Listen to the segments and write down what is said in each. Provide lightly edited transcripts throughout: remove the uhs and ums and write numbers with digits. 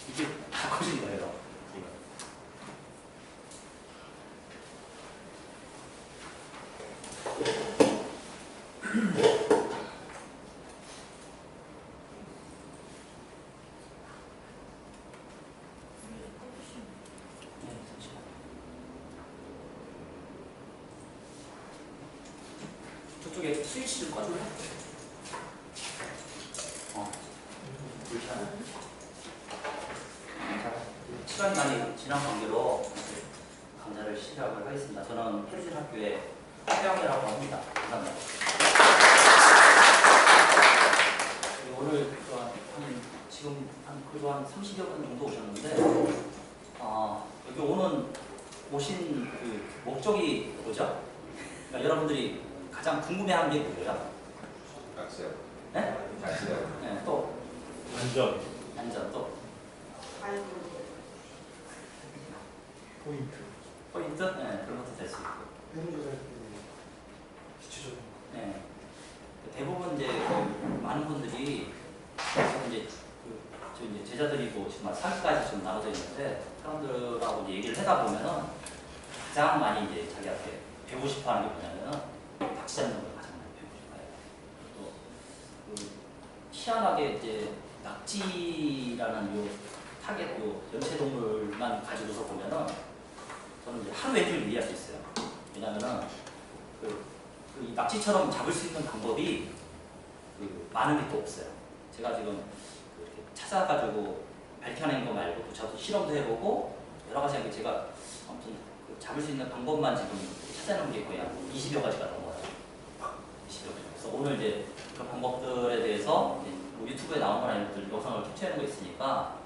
이게 다 커진 거예요. 저쪽에 스위치를 꺼줄래? 불편해. 자, 시간이 많이 지난 관계로 강좌를 시작을 하겠습니다. 저는 페르질 학교의 최영이라고 합니다. 감사합니다. 오늘 지금 그래도 한 30여 분 정도 오셨는데 여기 오신 그 목적이 뭐죠? 그러니까 여러분들이 가장 궁금해하는 게 뭐예요? 낚시요. 네? 낚시요. 네, 또 안전 또 포인트? 네, 그런 것도 될 수 있고. 네. 대부분 이제 많은 분들이 이제 제자들이고 지금 상기까지 좀 나눠져 있는데 사람들하고 이제 얘기를 하다 보면은 가장 많이 이제 자기한테 배우고 싶어하는 게 뭐냐면은 낚시 잡는 걸 가장 많이 배우고 싶어요. 또 희한하게 이제 낙지라는 요 타겟 요 연체동물만 가지고서 보면은 저는 이제 하루 종일 이해할 수 있어요. 왜냐면은 이 낙지처럼 잡을 수 있는 방법이 많은 게 또 없어요. 제가 지금 이렇게 찾아가지고 밝혀낸 거 말고 저도 실험도 해보고 여러 가지 제가 아무튼 잡을 수 있는 방법만 지금 찾아내는 게 거의 한 20여 가지가 넘어요. 20여 가지. 그래서 오늘 이제 그 방법들에 대해서 뭐 유튜브에 나온 거나 이런 것들 영상을 캡처하는 거 있으니까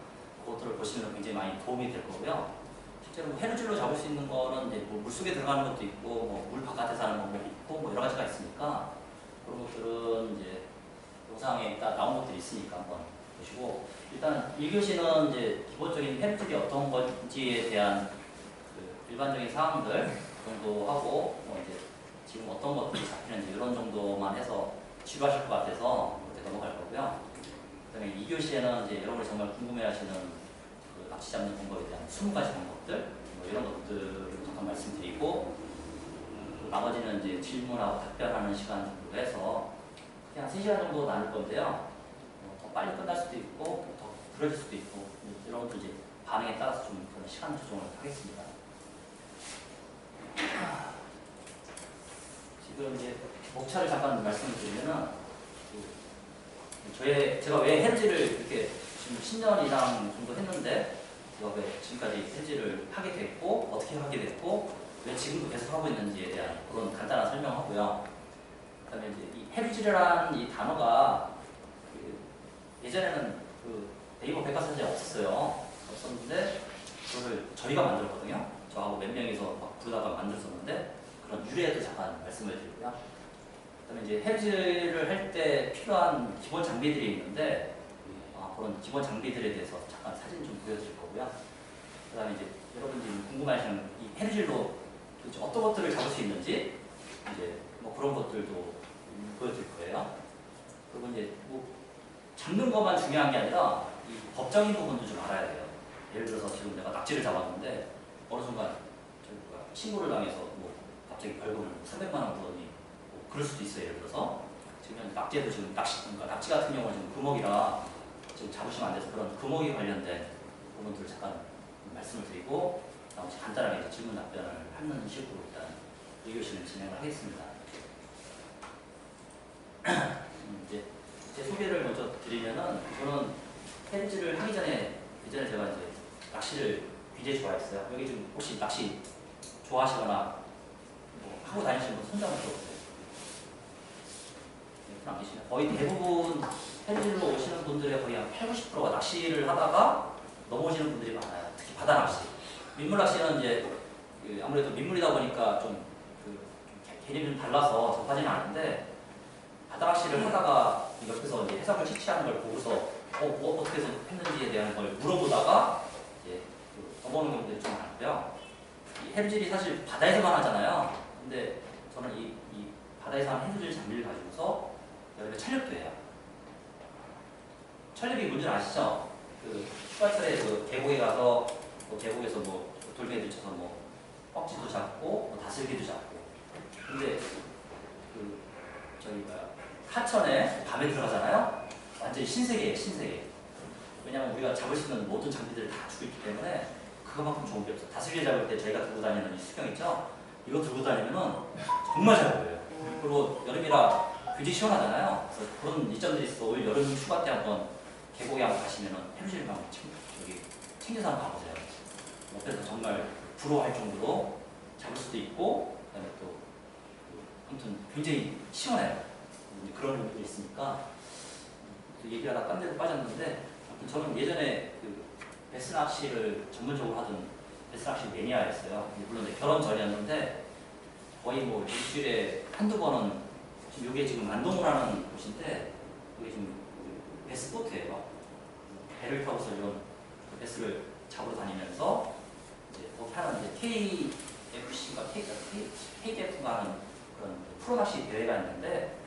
그것들을 보시면 굉장히 많이 도움이 될 거고요. 실제로 뭐 해루질로 잡을 수 있는 거는 이제 뭐 물속에 들어가는 것도 있고 뭐 물 바깥에서 하는 방법이 있고 뭐 여러 가지가 있으니까 그런 것들은 이제 영상에 일단 나온 것들이 있으니까 한번 보시고 일단 1교시는 이제 기본적인 해루질이 어떤 건지에 대한 그 일반적인 사항들 정도 하고 뭐 이제 지금 어떤 것들이 잡히는지 이런 정도만 해서 지루하실 것 같아서 그렇게 넘어갈 거고요. 그다음에 2교시에는 이제 여러분이 정말 궁금해하시는 그 낚시 잡는 방법에 대한 20가지 방법들 뭐 이런 것들을 잠깐 말씀드리고 나머지는 이제 질문하고 답변하는 시간 정도 해서 그냥 3시간 정도 나눌 건데요. 더 빨리 끝날 수도 있고 더 길어질 수도 있고 이런 것들 이제 반응에 따라서 좀 그런 시간 조정을 하겠습니다. 지금 이제 목차를 잠깐 말씀을 드리면은 제가 왜 해루질을 이렇게 지금 10년 이상 정도 했는데 제가 왜 지금까지 해루질을 하게 됐고 어떻게 하게 됐고 왜 지금도 계속 하고 있는지에 대한 그런 간단한 설명하고요. 그다음에 이제 이 해루질이라는 이 단어가 예전에는 그 네이버 백과사전에 없었는데 그거를 저희가 만들었거든요. 저하고 몇 명이서 막 부르다가 만들었었는데 그런 유래도 잠깐 말씀을 드리고요. 그다음에 이제 해루질을 할 때 필요한 기본 장비들이 있는데 그런 기본 장비들에 대해서 잠깐 사진 좀 보여드릴 거고요. 그다음에 이제 여러분들이 궁금해하시는 이 해루질로 어떤 것들을 잡을 수 있는지 이제 뭐 그런 것들도 보여드릴 거예요. 그리고 이제 뭐 잡는 것만 중요한 게 아니라 이 법적인 부분도 좀 알아야 돼요. 예를 들어서 지금 내가 낙지를 잡았는데 어느 순간 신고를 당해서 뭐 갑자기 벌금을 300만 원 물었니 뭐 그럴 수도 있어요. 예를 들어서 지금 낙지에도 지금 그러니까 낙지 같은 경우는 지금 금어기라 지금 잡으시면 안 돼서 그런 금어기 관련된 부분들을 잠깐 말씀을 드리고 나머지 간단하게 이제 질문 답변을 하는 식으로 일단 2교시를 진행을 하겠습니다. 이제 제 소개를 먼저 드리면은 저는 해루질을 하기 전에 예전에 제가 이제 낚시를 굉장히 좋아했어요. 여기 지금 혹시 낚시 좋아하시거나 뭐 하고 다니시는 분 손 한번 들어보세요. 네, 안 계시네. 거의 대부분 해루질로 오시는 분들의 거의 한 80~90%가 낚시를 하다가 넘어지는 분들이 많아요. 특히 바다 낚시. 민물 낚시는 이제 아무래도 민물이다 보니까 좀 개념이 좀 달라서 접하지는 않은데 바다 낚시를 하다가 옆에서 이제 해삼을 채취하는 걸 보고서 뭐 어떻게 해서 했는지에 대한 걸 물어보다가 이제 넘어오는 경우들이 좀 많고요. 이 해루질이 사실 바다에서만 하잖아요. 근데 저는 이 바다에서 하는 해루질 장비를 가지고서 여름에 철렵도 해요. 철렵이 뭔지 아시죠? 그 휴가철에 그 계곡에 가서 뭐 계곡에서 뭐 돌멩이도 쳐서 뭐 뻑지도 잡고 뭐 다슬기도 잡고. 근데 그 저기 뭐야 하천에 밤에 들어가잖아요. 완전히 신세계예요, 신세계. 왜냐면 우리가 잡을 수 있는 모든 장비들을 다 주고 있기 때문에 그거만큼 좋은 게 없어. 다슬기 잡을 때 저희가 들고 다니는 이 수경 있죠? 이거 들고 다니면은 정말 잘 보여요. 그리고 여름이라 굉장히 시원하잖아요. 그래서 그런 이점들이 있어. 올 여름 휴가 때 한번 계곡에 한번 가시면은 해루질만 저기 챙겨서 한번 가보세요. 옆에서 정말 부러워할 정도로 잡을 수도 있고, 그다음에 또 아무튼 굉장히 시원해요. 그런 것들이 있으니까 얘기하다 딴 데로 빠졌는데, 아무튼 저는 예전에 그 베스 낚시를 전문적으로 하던 베스 낚시 매니아였어요. 물론 결혼 전이었는데 거의 뭐 일주일에 한두 번은 지금 이게 지금 안동이라는 곳인데 여기 지금 베스 보트예요. 배를 타고서 이런 베스를 잡으러 다니면서 이제 거기 하는 이제 KFC가 KDF가 하는 그런 프로 낚시 대회가 있는데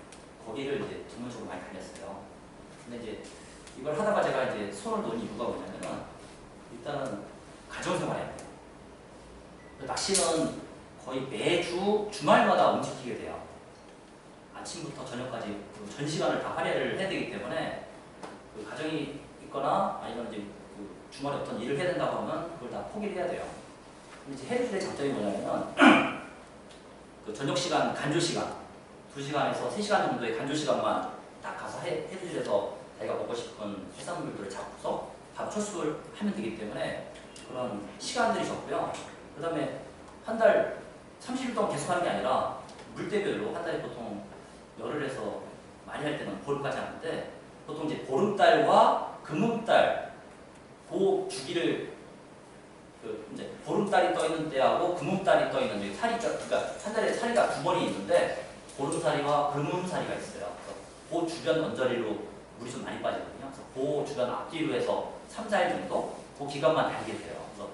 거기를 이제 전문적으로 많이 다녔어요. 근데 이제 이걸 하다가 제가 이제 손을 놓은 이유가 뭐냐면은 일단은 가정생활해야 돼요. 낚시는 거의 매주 주말마다 움직이게 돼요. 아침부터 저녁까지 그 전 시간을 다 할애를 해야 되기 때문에 그 가정이 있거나 아니면 이제 그 주말에 어떤 일을 해야 된다고 하면 그걸 다 포기를 해야 돼요. 근데 이제 해루질의 장점이 뭐냐면 그 저녁 시간 간조 시간 2시간에서 3시간 정도의 간조 시간만 딱 가서 해루질에서 자기가 먹고 싶은 해산물들을 잡고서 바로 철수를 하면 되기 때문에 그런 시간들이 적고요. 그 다음에 한 달 30일 동안 계속 하는 게 아니라 물대별로 한 달에 보통 열흘에서 많이 할 때는 보름까지 하는데 보통 이제 보름달과 금음달 그 주기를 그 이제 보름달이 떠 있는 때하고 금음달이 떠 있는 데 그러니까 한 달에 사리가 2번이 있는데 보름사리와 금음사리가 있어요. 그래서 그 주변 언저리로 물이 좀 많이 빠지거든요. 그래서 그 주변 앞뒤로 해서 3, 4일 정도 그 기간만 다니게 돼요. 그래서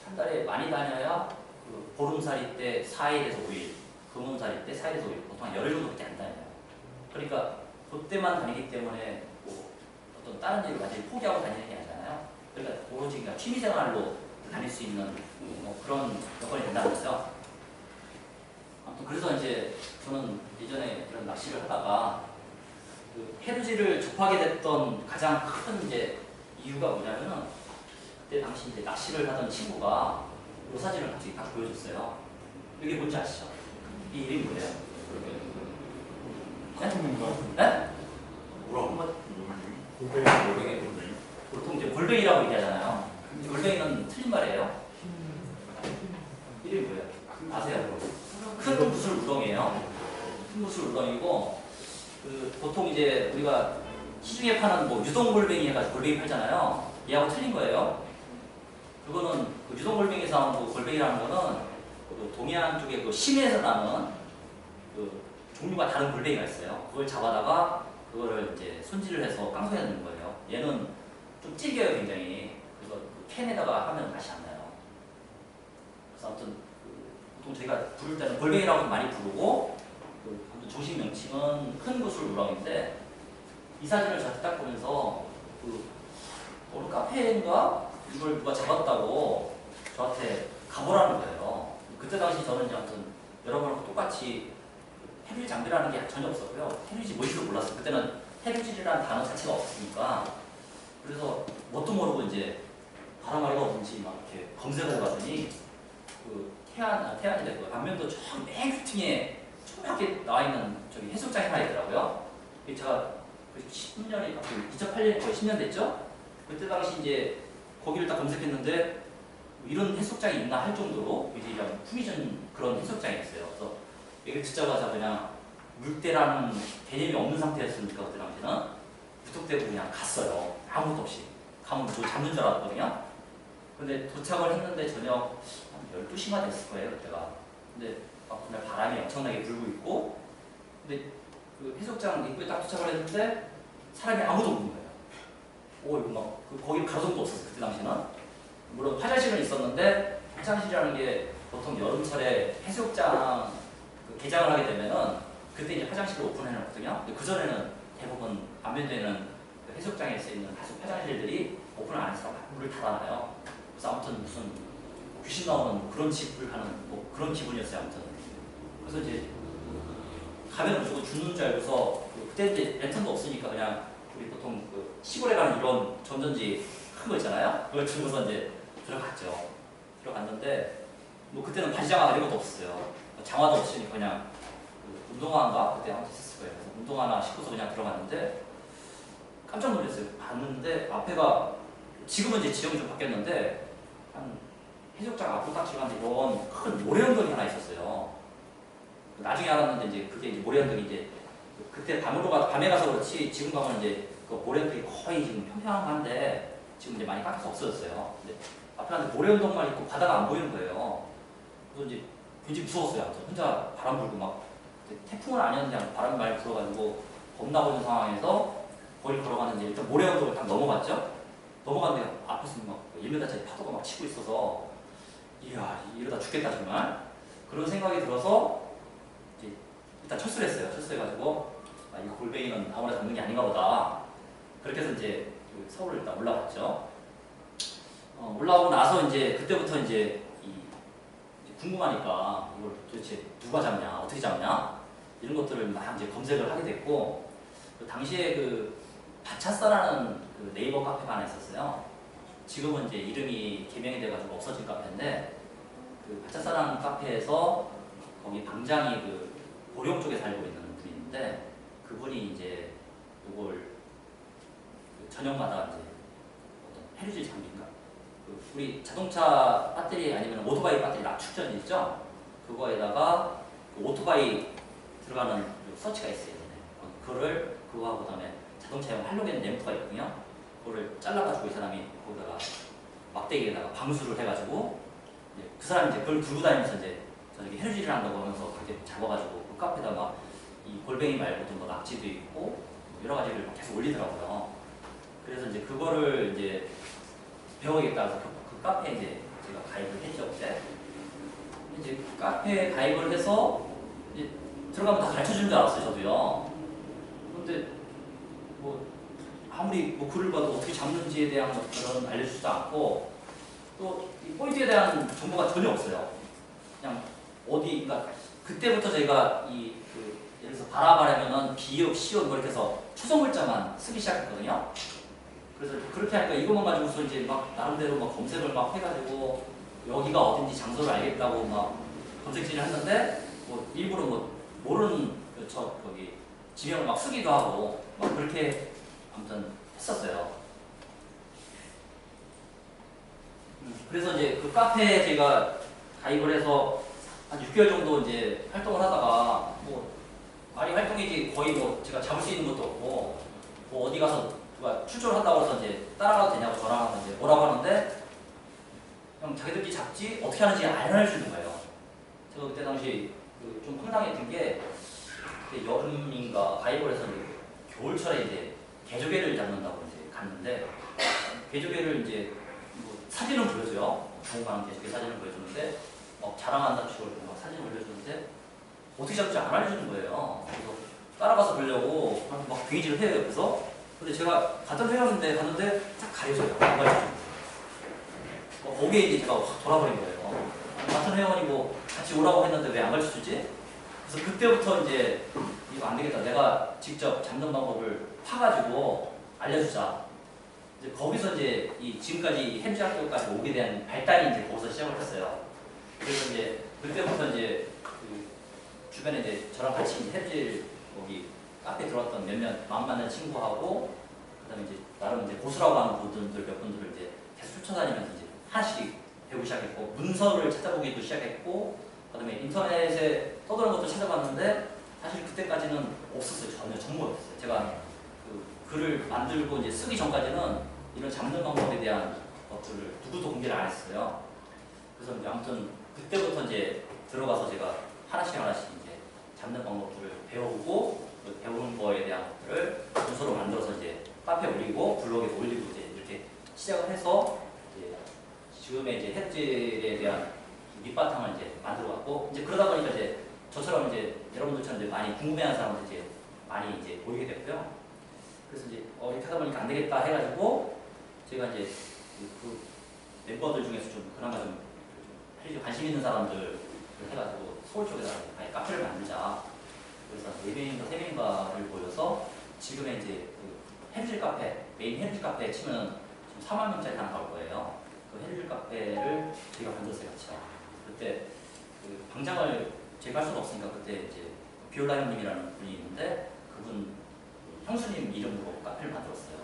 한 달에 많이 다녀야 그 보름살이 때 4일에서 5일, 금음살이 때 4일에서 5일, 보통 한 열흘 정도밖에 안 다녀요. 그러니까 그때만 다니기 때문에 뭐 어떤 다른 일을 완전히 포기하고 다니는 게 아니잖아요. 그러니까 오로지 그냥 취미생활로 다닐 수 있는 뭐 그런 여건이 된다는 거죠. 아무튼 그래서 이제 저는 예전에 그런 낚시를 하다가 그 해루질을 접하게 됐던 가장 큰 이제 이유가 뭐냐면은 그때 당시 이제 낚시를 하던 친구가 요 사진을 같이 딱 보여줬어요. 이게 뭔지 아시죠? 이 이름이 뭐예요? 네? 네? 뭐라고? 보통 이제 골뱅이라고 얘기하잖아요. 골뱅이는 틀린 말이에요. 이름이 뭐예요? 아세요? 큰 무술 우렁이에요. 큰 무술 우렁이고 그 보통 이제 우리가 시중에 파는 뭐 유동골뱅이 해가지고 골뱅이 팔잖아요. 얘하고 틀린 거예요. 그거는 그 유동골뱅이에서 나온 그 골뱅이라는 거는 그 동해안 쪽에 그 심해에서 나는 그 종류가 다른 골뱅이가 있어요. 그걸 잡아다가 그거를 이제 손질을 해서 깡소에 넣는 거예요. 얘는 좀 질겨요, 굉장히. 그래서 그 캔에다가 하면 맛이 안 나요. 그래서 아무튼 그 보통 저희가 부를 때는 골뱅이라고 많이 부르고 그 아무튼 정식 명칭은 큰 구슬 우렁인데 이 사진을 저한테 딱 보면서 그 어느 카페인가 이걸 누가 잡았다고 저한테 가보라는 거예요. 그때 당시 저는 이제 아무튼 여러분하고 똑같이 해루질 장비라는 게 전혀 없었고요. 해루질 뭔지도 몰랐어요. 그때는 해루질이라는 단어 자체가 없으니까. 그래서 뭣도 모르고 이제 바람아리가 어딘지 막 이렇게 검색을 해봤더니 그 태안이래 그 안면도 저 맨 끝층에 조그맣게 나와 있는 저기 해수욕장이 하나 있더라고요. 제가 그 10년이 2008년 거의 10년 됐죠. 그때 당시 이제 거기를 딱 검색했는데 이런 해수욕장이 있나 할 정도로 이제 그냥 품위전 그런 해수욕장이 있어요. 그래서 여기 듣자마자 그냥 물대라는 개념이 없는 상태였으니까 그때 당시는 무턱대고 그냥 갔어요. 아무것도 없이. 가면 뭐 잡는 줄 알았거든요. 근데 도착을 했는데 저녁 한 12시가 됐을 거예요, 그때가. 근데 막 그날 바람이 엄청나게 불고 있고 근데 그 해수욕장 입구에 딱 도착을 했는데 사람이 아무도 없는 거예요. 오, 이거 막 거기 가로등도 없었어요, 그때 당시는. 물론 화장실은 있었는데 화장실이라는 게 보통 여름철에 해수욕장 그 개장을 하게 되면은 그때 이제 화장실을 오픈해 놓거든요. 근데 그 전에는 대부분 안면도에는 그 해수욕장에 쓰이는 화장실들이 오픈을 안 해서 물을 닫아놔요. 그래서 아무튼 무슨 귀신 나오는 뭐 그런 집을 가는 뭐 그런 기분이었어요. 아무튼 그래서 이제 가면 무조건 죽는 줄 알고서 그때 이제 랜턴도 없으니까 그냥 우리 보통 그 시골에 가는 이런 전전지 큰 거 있잖아요. 그걸 들고서 이제 들어갔죠. 들어갔는데 뭐 그때는 바지장화 이런 것도 없었어요. 장화도 없으니까 그냥 그 운동화인가 그때 한번 있었을 거예요. 그래서 운동화나 신고서 그냥 들어갔는데 깜짝 놀랐어요. 봤는데 앞에가 지금은 이제 지형이 좀 바뀌었는데 한 해수욕장 앞으로 딱 지나는데 이런 큰 모래언덕이 하나 있었어요. 나중에 알았는데 이제 그게 이제 모래언덕이 이제 그때 밤에 가서 그렇지 지금 가면 이제 그 모래언덕이 거의 지금 평평한데 지금 이제 많이 깎여서 없어졌어요. 근데 앞에 갔는데 모래언덕만 있고 바다가 안 보이는 거예요. 그래서 이제 굉장히 무서웠어요. 아무튼 혼자 바람 불고 막 태풍은 아니었는데 그냥 바람이 많이 불어가지고 겁나고 있는 상황에서 거리 걸어가는데 일단 모래언덕을 딱 넘어갔죠. 넘어갔는데 앞에서 막 1m짜리 파도가 막 치고 있어서 이야 이러다 죽겠다 정말 그런 생각이 들어서 이제 일단 철수를 했어요. 철수해가지고 아, 이 골뱅이는 아무나 잡는 게 아닌가 보다. 그렇게 해서 이제 서울을 일단 올라갔죠. 올라오고 나서 이제 그때부터 이제 궁금하니까 이걸 도대체 누가 잡냐, 어떻게 잡냐 이런 것들을 막 이제 검색을 하게 됐고 그 당시에 그 바차사라는 그 네이버 카페가 하나 있었어요. 지금은 이제 이름이 개명이 돼가지고 없어진 카페인데 그 바차사라는 카페에서 거기 방장이 그 보령 쪽에 살고 있는 분이 있는데 그분이 이제 이걸 그 저녁마다 이제 어떤 해류질 장비인가 그 우리 자동차 배터리 아니면 오토바이 배터리 압축전 있죠? 그거에다가 그 오토바이 들어가는 그 서치가 있어요. 그거를 그거하고 그다음에 자동차용 할로겐 램프가 있거든요. 그거를 잘라가지고 이 사람이 거기다가 막대기에다가 방수를 해가지고 그 사람이 이제 그걸 들고 다니면서 이제 저기 해루질을 한다고 하면서 그렇게 잡아가지고 그 카페에다 막 이 골뱅이 말고도 뭐 낙지도 있고 뭐 여러 가지를 막 계속 올리더라고요. 그래서 이제 그거를 이제 배워야겠다 해서 그 카페에 이제 제가 가입을 했죠 그때. 이제 그 카페에 가입을 해서 이제 들어가면 다 가르쳐 주는 줄 알았어요 저도요. 근데 뭐 아무리 뭐 글을 봐도 어떻게 잡는지에 대한 것들은 알려주지도 않고 또 이 포인트에 대한 정보가 전혀 없어요. 그냥 어디 그러니까 그때부터 저희가 그 예를 들어서 바라바라면은 비읍, 시옷 뭐 이렇게 해서 초성 글자만 쓰기 시작했거든요. 그래서 그렇게 하니까 이것만 가지고서 이제 막 나름대로 막 검색을 막 해가지고 여기가 어딘지 장소를 알겠다고 막 검색질을 했는데 뭐 일부러 뭐 모르는 거기 지명을 막 쓰기도 하고 막 그렇게 아무튼 했었어요. 그래서 이제 그 카페에 제가 가입을 해서 한 6개월 정도 이제 활동을 하다가 뭐 많이 활동이지 거의 뭐 제가 잡을 수 있는 것도 없고 뭐 어디 가서 누가 출조를 한다고 해서 이제 따라가도 되냐고 전화하면 이제 뭐라고 하는데 그냥 자기들끼리 잡지 어떻게 하는지 안 알려주는 거예요. 제가 그때 당시 좀 황당했던 게 여름인가 가입을 해서 겨울철에 이제 개조개를 잡는다고 이제 갔는데 개조개를 이제 뭐 사진을 보여줘요. 좋은 개조개 사진을 보여주는데 막 자랑한다는 식으로 막 사진을 올려주는데 어떻게 잡지 안 알려주는 거예요. 그래서 따라가서 보려고 막 비기질을 해요. 그래서 근데 제가 같은 회원인데 갔는데 딱 가려져요. 안 가르쳐줘요. 거기에 이제 제가 확 돌아버린 거예요. 같은 회원이고 같이 오라고 했는데 왜 안 가르쳐주지? 그래서 그때부터 이제 이거 안 되겠다. 내가 직접 잡는 방법을 파가지고 알려주자. 이제 거기서 이제 지금까지 햄즈학교까지 오게 된 발단이 이제 거기서 시작을 했어요. 그래서 이제 그때부터 이제 그 주변에 이제 저랑 같이 햄즈 거기 카페 들어왔던 몇몇 마음 맞는 친구하고 그다음에 이제 나름 이제 고수라고 하는 분들 몇 분들을 이제 계속 쫓아다니면서 이제 하나씩 배우기 시작했고 문서를 찾아보기도 시작했고 그다음에 인터넷에 떠도는 것도 찾아봤는데 사실 그때까지는 없었어요. 전혀 정보가 없었어요. 제가 그 글을 만들고 이제 쓰기 전까지는 이런 잡는 방법에 대한 것들을 누구도 공개를 안 했어요. 그래서 이제 아무튼 그때부터 이제 들어가서 제가 하나씩 이제 잡는 방법들을 배우고 그 배우는 거에 대한 것들을 문서로 만들어서 이제 카페에 올리고 블로그에 올리고 이제 이렇게 시작을 해서 이제 지금의 이제 햇질에 대한 밑바탕을 이제 만들어갔고 이제 그러다 보니까 이제 저처럼 이제 여러분들처럼 이제 많이 궁금해하는 사람들 이제 많이 이제 보이게 됐고요. 그래서 이제 이렇게 하다 보니까 안 되겠다 해가지고 제가 이제 그 멤버들 중에서 좀 그나마 좀 관심 있는 사람들 해가지고 서울 쪽에다가 아예 카페를 만들자. 그래서 4명인가 3명인가를 모여서 지금의 이제 그 헤르질 카페, 메인 헤르질 카페에 치면 지금 4만 명짜리 하나 나올 거예요. 그 헤르질 카페를 저희가 만들었어요, 같이. 그때 그 방장을 제가 할 수는 없으니까 그때 이제 비올라 형님이라는 분이 있는데 그분 형수님 이름으로 카페를 만들었어요.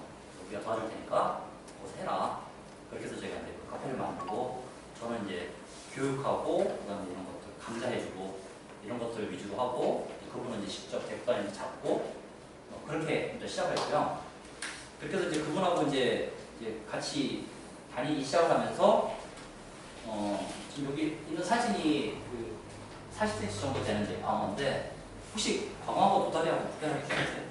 우리가 도와줄 테니까 거기서 해라. 그렇게 해서 제가 이제 그 카페를 만들고 저는 이제 교육하고 그다음에 이런 것들 강좌해주고 이런 것들 위주로 하고 그분은 이제 직접 대표단에서 잡고 그렇게 이제 시작을 했고요. 그렇게 해서 이제 그분하고 이제 같이 다니기 시작을 하면서 지금 여기 있는 사진이 그 40cm 정도 되는 이제 광어인데 혹시 광어하고 도다리하고 구별하기 쉬우세요?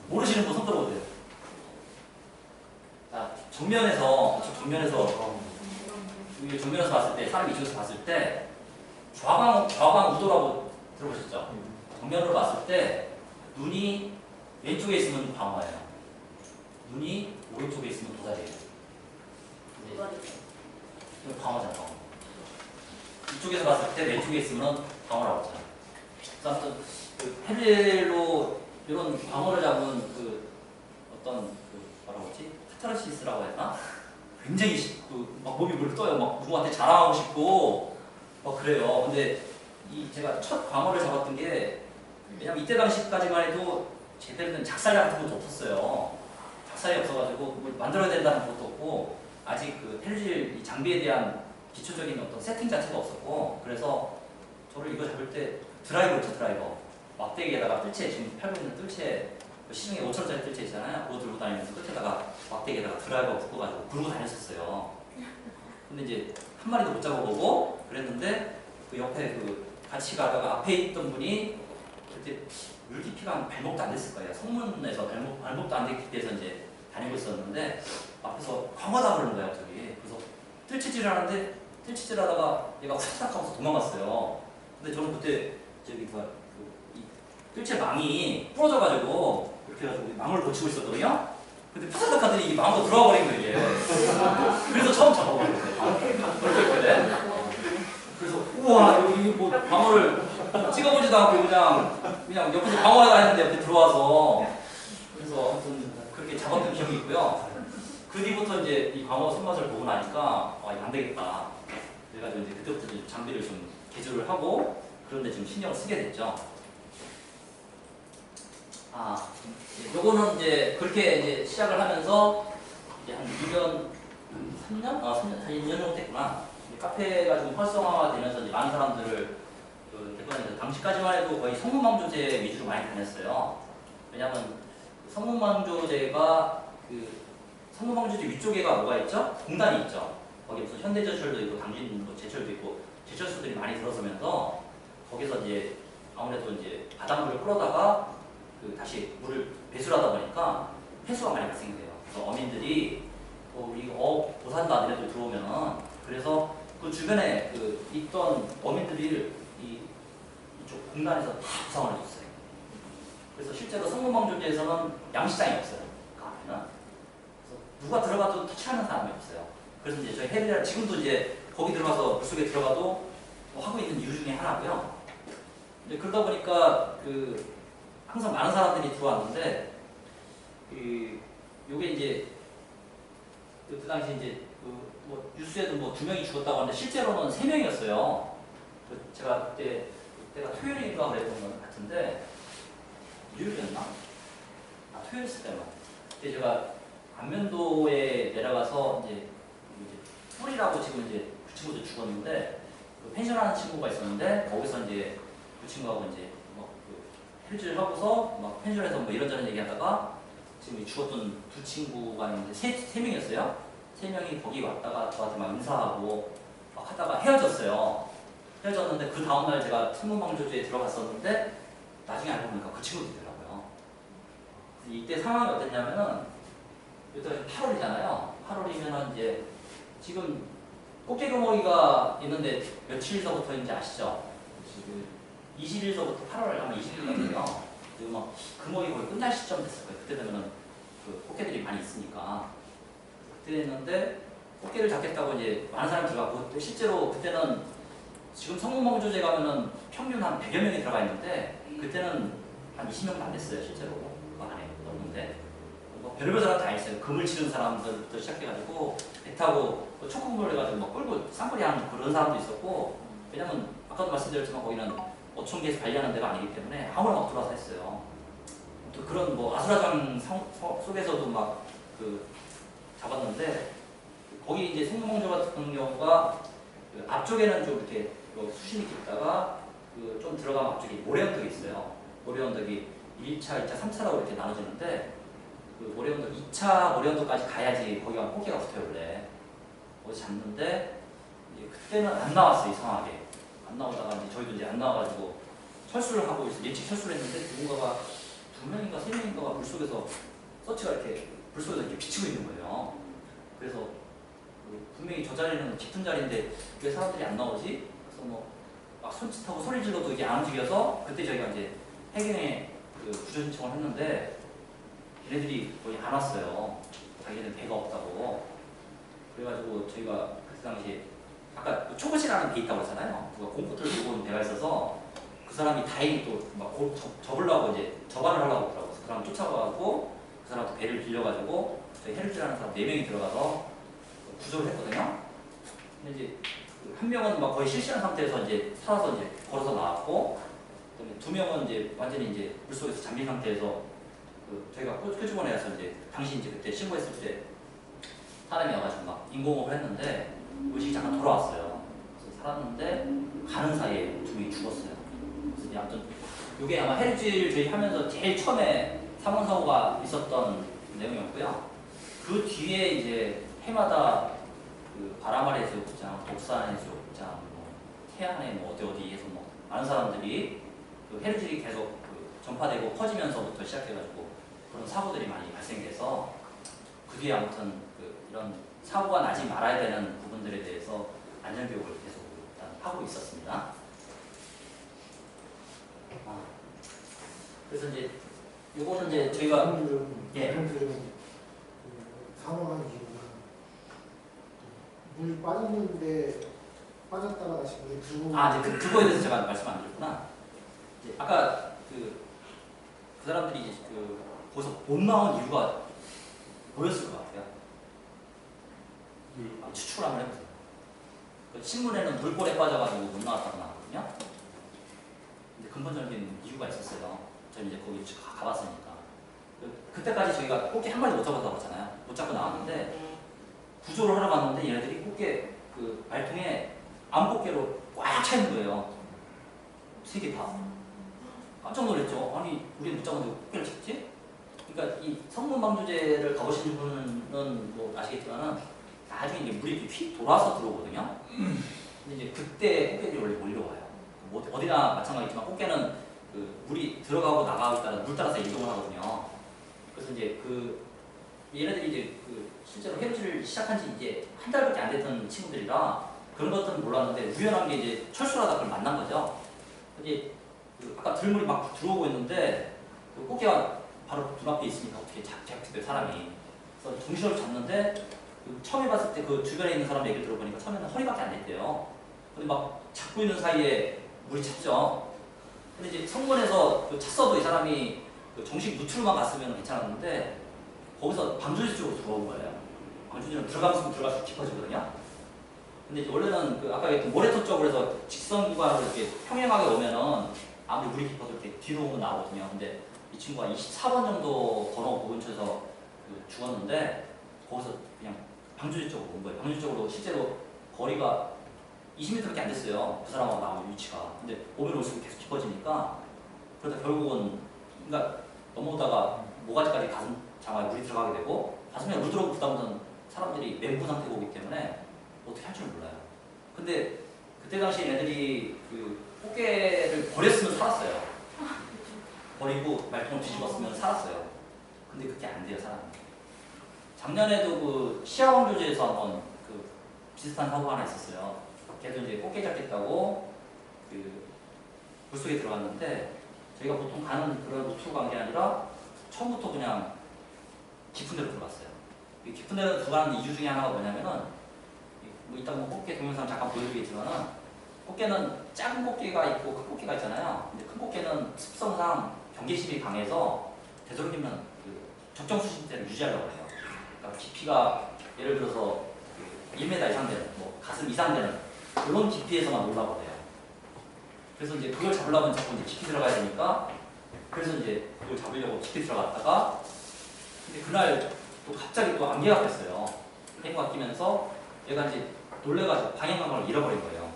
모르시는 분 손 들어보세요. 자, 정면에서 여기 정면에서 봤을 때 사람이 이쪽에서 봤을 때 좌광 우도라고 들어보셨죠? 정면으로 봤을 때 눈이 왼쪽에 있으면 광어예요. 눈이 오른쪽에 있으면 도다리예요. 이거 광어잖아, 광어. 이쪽에서 봤을 때 왼쪽에 있으면 광어라고 하잖아요. 그래서 아무튼 그 헤릴로 이런 광어를 잡은 그 어떤 그 뭐라고 하지? 카타르시스라고 했나? 굉장히 막 몸이 물 떠요. 막 누구한테 자랑하고 싶고 막 그래요. 근데 제가 첫 광어를 잡았던 게 왜냐면 이때 당시까지만 해도 제대로 된 작살 같은 것도 없었어요. 작살이 없어가지고 뭘 만들어야 된다는 것도 없고 아직 그 헬질 장비에 대한 기초적인 어떤 세팅 자체가 없었고 그래서 저를 이거 잡을 때 드라이버 있죠, 드라이버. 막대기에다가 뜰채, 지금 팔고 있는 뜰채, 시중에 5,000원짜리 뜰채 있잖아요. 그거 들고 다니면서 끝에다가 막대기에다가 드라이버 묶어가지고 굴고 다녔었어요. 근데 이제 한 마리도 못 잡아보고 그랬는데 그 옆에 그 같이 가다가 앞에 있던 분이 그때 물 깊이가 한 발목도 안 됐을 거예요. 성문에서 발목도 안 됐기 때문에 이제 다니고 있었는데 앞에서 광어다 그러는 거예요, 저기. 그래서 뜰채질을 하는데 뜰채질 하다가 얘가 후딱 하면서 도망갔어요. 근데 저는 그때 저기 이 뜰채 망이 부러져가지고 이렇게 해가지고 망을 고치고 있었거든요. 근데 푸사득 하더니 이 망으로 들어와 버린 거예요, 이게. 그래서 처음 잡아버린 거예요. 그래서 우와 여기 뭐 방어를 찍어보지도 않고 그냥 옆에서 방어하다 했는데 옆에 들어와서 그래서 아무튼 그렇게 잡았던 기억이 있고요. 그 뒤부터 이제 이 광어 손맛을 보고 나니까 이거 안 되겠다. 그래가지고 이제 그때부터 이제 장비를 좀 개조를 하고 그런데 좀 신경을 쓰게 됐죠. 요거는 이제 그렇게 이제 시작을 하면서 이제 한 2년, 3년? 2년 정도 됐구나. 카페가 좀 활성화가 되면서 이제 많은 사람들을 당시까지만 해도 거의 성문망조제 위주로 많이 다녔어요. 왜냐하면 성문망조제가 성문망조제 위쪽에가 뭐가 있죠? 공단이 있죠. 거기 무슨 현대제철도 있고 당진 뭐 제철도 있고 제철소들이 많이 들어서면서 거기서 이제 아무래도 이제 바닷물을 끌어다가 다시 물을 배수를 하다 보니까 폐수가 많이 발생돼요. 그래서 어민들이 우리 보산다 니네들 들어오면은 그래서 그 주변에 있던 어민들이 이쪽 공단에서 다 부상을 해줬어요. 그래서 실제로 성문망조제에서는 양식장이 없어요. 그 앞에는. 그래서 누가 들어가도 터치하는 사람이 없어요. 그래서 이제 저희 헤리라 지금도 이제 거기 들어가서 물속에 들어가도 뭐 하고 있는 이유 중에 하나고요. 이제 그러다 보니까 항상 많은 사람들이 들어왔는데 요게 이제 그 당시 이제 뭐 뉴스에도 뭐 2명이 죽었다고 하는데 실제로는 3명이었어요. 제가 그때가 토요일인가 그랬던 것 같은데 일요일이었나? 토요일이었을 때만. 그때 제가 안면도에 내려가서 이제 뿔이라고 지금 이제 그 친구도 죽었는데 펜션하는 친구가 있었는데 거기서 이제 그 친구하고 이제 헬즈를 하고서 막 펜션에서 뭐 이런저런 얘기하다가 지금 죽었던 2 친구가 이제 3명이었어요. 3명이 거기 왔다가 저한테 막 인사하고 막 하다가 헤어졌어요. 헤어졌는데 그 다음날 제가 성문망조제에 들어갔었는데 나중에 알고 보니까 그 친구들이더라고요. 이때 상황이 어땠냐면은 일단 8월이잖아요. 8월이면은 이제 지금 꽃게구멍이가 있는데 며칠서부터인지 아시죠? 20일서부터 8월 아마 20일까지요. 그리고 막 금어이 거의 끝날 시점 됐을 거예요. 그때 되면은 그 꽃게들이 많이 있으니까 그때 했는데 꽃게를 잡겠다고 이제 많은 사람이 들어가고 실제로 그때는 지금 성문방조제 가면은 평균 한 100여 명이 들어가 있는데 그때는 한 20명도 안 됐어요 실제로 그 안에 넣는데 뭐 별의별 사람 다 있어요. 금을 치는 사람들부터 시작해가지고 배 타고 초코물 해가지고 막 끌고 쌍거리 하는 그런 사람도 있었고 왜냐면 아까도 말씀드렸지만 거기는 어촌계에서 관리하는 데가 아니기 때문에 아무나 막 들어와서 했어요. 또 그런 뭐 아수라장 속에서도 막 그 잡았는데 거기 이제 성문방조 같은 경우가 그 앞쪽에는 좀 이렇게 수심이 깊다가 그 좀 들어가면 앞쪽에 모래언덕이 있어요. 모래언덕이 1차, 2차, 3차라고 이렇게 나눠지는데 그 모래언덕 2차 모래언덕까지 가야지 거기가 꽃게가 붙어요 원래. 거기 잡는데 이제 그때는 안 나왔어요 이상하게. 안 나오다가 이제 저희도 이제 안 나와가지고 철수를 하고 있어 예측 철수를 했는데 누군가가 2명인가 3명인가가 물속에서 서치가 이렇게 물속에서 이렇게 비치고 있는 거예요. 그래서 분명히 저 자리는 깊은 자리인데 왜 사람들이 안 나오지? 그래서 뭐 막 손짓하고 소리 질러도 이게 안 움직여서 그때 저희가 이제 해경에 그 구조 신청을 했는데 얘네들이 거의 안 왔어요. 자기네는 배가 없다고. 그래가지고 저희가 그때 당시에 아까 초고시라는 배 있다고 했잖아요. 누가 공포트를 들고 온 배가 있어서 그 사람이 다행히 또막 접으려고 이제 접안을 하려고 하더라고요. 그 사람 쫓아가고 그 사람한테 배를 빌려가지고 저희 해루질하는 사람 4명이 들어가서 구조를 했거든요. 근데 이제 한 명은 막 거의 실시한 상태에서 이제 살아서 이제 걸어서 나왔고, 그다음에 2명은 이제 완전히 이제 물속에서 잠긴 상태에서 그 저희가 끄집어내서 이제 당시 이제 그때 신고했을 때 사람이 와가지고 막 인공호흡을 했는데 의식이 잠깐 돌아왔어요. 그래서 살았는데 가는 사이에 2명이 죽었어요. 그래서 이제 아무튼 이게 아마 해루질 저희 하면서 제일 처음에 사망 사고가 있었던 내용이었고요. 그 뒤에 이제 해마다 그 바람아래 해수욕장, 독산 해수욕장, 뭐 태안에 뭐 어디에서 뭐 많은 사람들이 그 해루질이 계속 그 전파되고 퍼지면서부터 시작해가지고 그런 사고들이 많이 발생돼서 그 뒤에 아무튼 그 이런 사고가 나지 말아야 되는 부분들에 대해서 안전교육을 계속 일단 하고 있었습니다. 그래서 이제 요거는 이제 저희가 예. 사망한 이유가 물 빠졌는데 빠졌다가 다시 물에 들고 이제 그거에 대해서 제가 말씀 안 드렸구나. 이제 아까 그 사람들이 이제 그 거기서 못 나온 이유가 뭐였을 것 같아요? 추측을 한번 해보세요. 그 신문에는 물골에 빠져가지고 못 나왔다고 나왔거든요. 근데 근본적인 이유가 있었어요. 저는 이제 거기 가봤으니까. 그때까지 저희가 꽃게 한 마리 못 잡았다고 했잖아요. 못 잡고 나왔는데 구조를 하러 갔는데 얘네들이 꽃게 그 말통에 암꽃게로 꽉 차 있는 거예요. 3개 다. 깜짝 놀랐죠. 아니 우리 못 잡았는데 꽃게를 잡지? 그러니까 이 성문방조제를 가보신 분은 뭐 아시겠지만은 나중에 이제 물이 휙 돌아서 들어오거든요. 근데 이제 그때 꽃게들이 원래 몰려와요. 뭐 어디나 마찬가지지만 꽃게는 그 물이 들어가고 나가고 따라 물 따라서 이동을 하거든요. 그래서 이제 그 얘네들이 이제 그 실제로 해루질을 시작한 지 이제 한 달밖에 안 됐던 친구들이라 그런 것들은 몰랐는데 우연한 게 이제 철수하다 그걸 만난 거죠. 근데 그 아까 들물이 막 들어오고 있는데 그 꽃게가 바로 눈앞에 있으니까 어떻게 잡히겠어요 사람이. 그래서 정신을 잡는데 그 처음에 봤을 때 그 주변에 있는 사람 얘기를 들어보니까 처음에는 허리밖에 안 됐대요. 근데 막 잡고 있는 사이에 물이 찼죠. 근데 이제 성문에서 그 찼어도 이 사람이 그 정식 무트로만 갔으면 괜찮았는데 거기서 방조제 쪽으로 들어온 거예요. 방조제는 들어갈수록 깊어지거든요. 근데 이제 원래는 그 아까 얘기했던 모래톱 쪽으로 해서 직선 구간으로 이렇게 평행하게 오면은 아무리 물이 깊어도 이렇게 뒤로 오면 나오거든요. 근데 이 친구가 24번 정도 번호 근처에서 그 죽었는데 거기서 그냥 방조제 쪽으로 온 거예요. 방조제 쪽으로 실제로 거리가 20m밖에 안 됐어요. 그 사람하고 나온 위치가. 근데 오면 올수록 계속 깊어지니까 그러다 결국은 그러니까 넘어오다가 모가지까지 가슴 장화에 물이 들어가게 되고 가슴에 물 들어오고 그다음부터는 사람들이 멘붕 상태가 오기 때문에 어떻게 할 줄 몰라요. 근데 그때 당시 애들이 그 꽃게를 버렸으면 살았어요. 버리고 말통을 뒤집었으면 살았어요. 근데 그게 안 돼요, 사람이. 작년에도 그 시아왕조제에서 한번 그 비슷한 사고가 하나 있었어요. 걔도 이제 꽃게 잡겠다고 그 물속에 들어갔는데 저희가 보통 가는 그런 루트로 간 게 아니라 처음부터 그냥 깊은 데로 들어갔어요. 이 깊은 데로 들어가는 이유 중에 하나가 뭐냐면은 뭐 이따 뭐 꽃게 동영상 잠깐 보여드리겠지만은 꽃게는 작은 꽃게가 있고 큰 꽃게가 있잖아요. 근데 큰 꽃게는 습성상 경계심이 강해서 되도록이면 그 적정 수심대를 유지하려고 해요. 그러니까 깊이가 예를 들어서 1m 이상 되는, 뭐 가슴 이상 되는 그런 깊이에서만 놀라고 해요. 그래서 이제 그걸 잡으려면 자꾸 이제 깊이 들어가야 되니까 그래서 이제 그걸 잡으려고 깊이 들어갔다가 근데 그날 또 갑자기 또 안개가 꼈어요. 해가 끼면서 얘가 이제 놀래가지고 방향 감각을 잃어버린 거예요.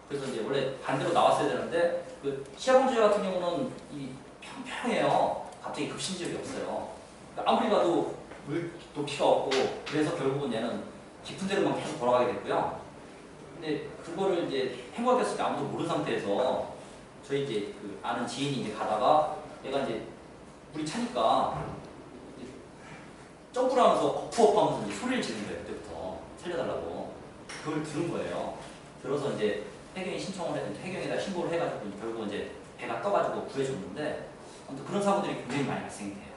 그래서 이제 원래 반대로 나왔어야 되는데 그 시아봉주회 같은 경우는 이 평평해요. 갑자기 급심지역이 없어요. 그러니까 아무리 봐도 물 높이가 없고 그래서 결국은 얘는 깊은 데로만 계속 돌아가게 됐고요. 근데 그거를 이제 해가 꼈을 때 아무도 모르는 상태에서 저희 이제 그 아는 지인이 이제 가다가 얘가 이제 물이 차니까 이제 점프를 하면서 거푸업 하면서 이제 소리를 지르는 거예요. 그때부터 살려달라고. 그걸 들은 거예요. 들어서 이제 해경이 신청을 했는데 해경에다 신고를 해가지고 결국 이제 배가 떠가지고 구해줬는데 아무튼 그런 사고들이 굉장히 많이 발생돼요.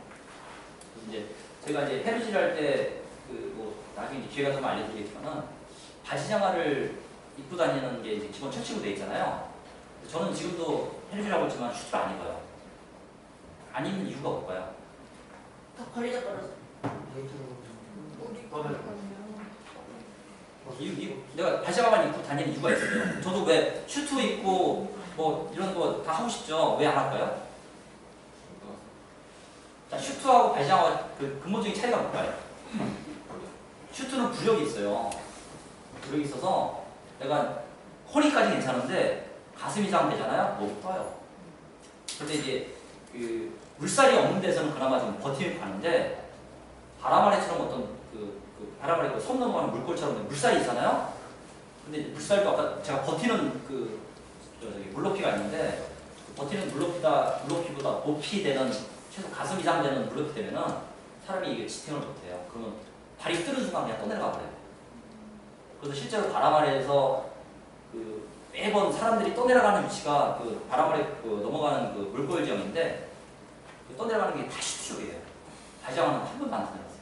그래서 이제 제가 이제 해루질 할 때 그 뭐 나중에 기회가 되면 알려드리겠지만은 바지장화를 입고 다니는 게 이제 기본 철칙으로 돼 있잖아요. 저는 지금도 해루질 하고 있지만 슈트를 안 입어요. 안 입는 이유가 뭘까요? 더 걸리다 떨어져. 내가 바지장화만 입고 다니는 이유가 있어요. 저도 왜 슈트 입고 뭐 이런 거 다 하고 싶죠. 왜 안 할까요? 자, 슈트하고 바지장화 그 근본적인 차이가 뭘까요? 슈트는 부력이 있어요. 부력이 있어서 내가 허리까지 괜찮은데 가슴 이상 되잖아요. 너무 떠요. 근데 이제 그 물살이 없는 데서는 그나마 좀 버티면 가는데 바람아래처럼 어떤 그 바람아래 그 손 넘어가는 물골처럼 물살이 있잖아요. 근데 물살도 아까 제가 버티는 그 저기 물높이가 있는데 버티는 물높이보다 높이 되는 최소 가슴 이상 되는 물높이 되면은 사람이 이게 지탱을 못해요. 그러면 발이 뜨는 순간 그냥 떠내려가 버려요. 그래서 실제로 바람 아래에서 그 매번 사람들이 떠내려가는 위치가 그 바람 아래 그 넘어가는 그 물골 지형인데 그 떠내려가는 게 다 슈트 쪽이에요. 바지장화는 한 번도 안 떠내려갔어요.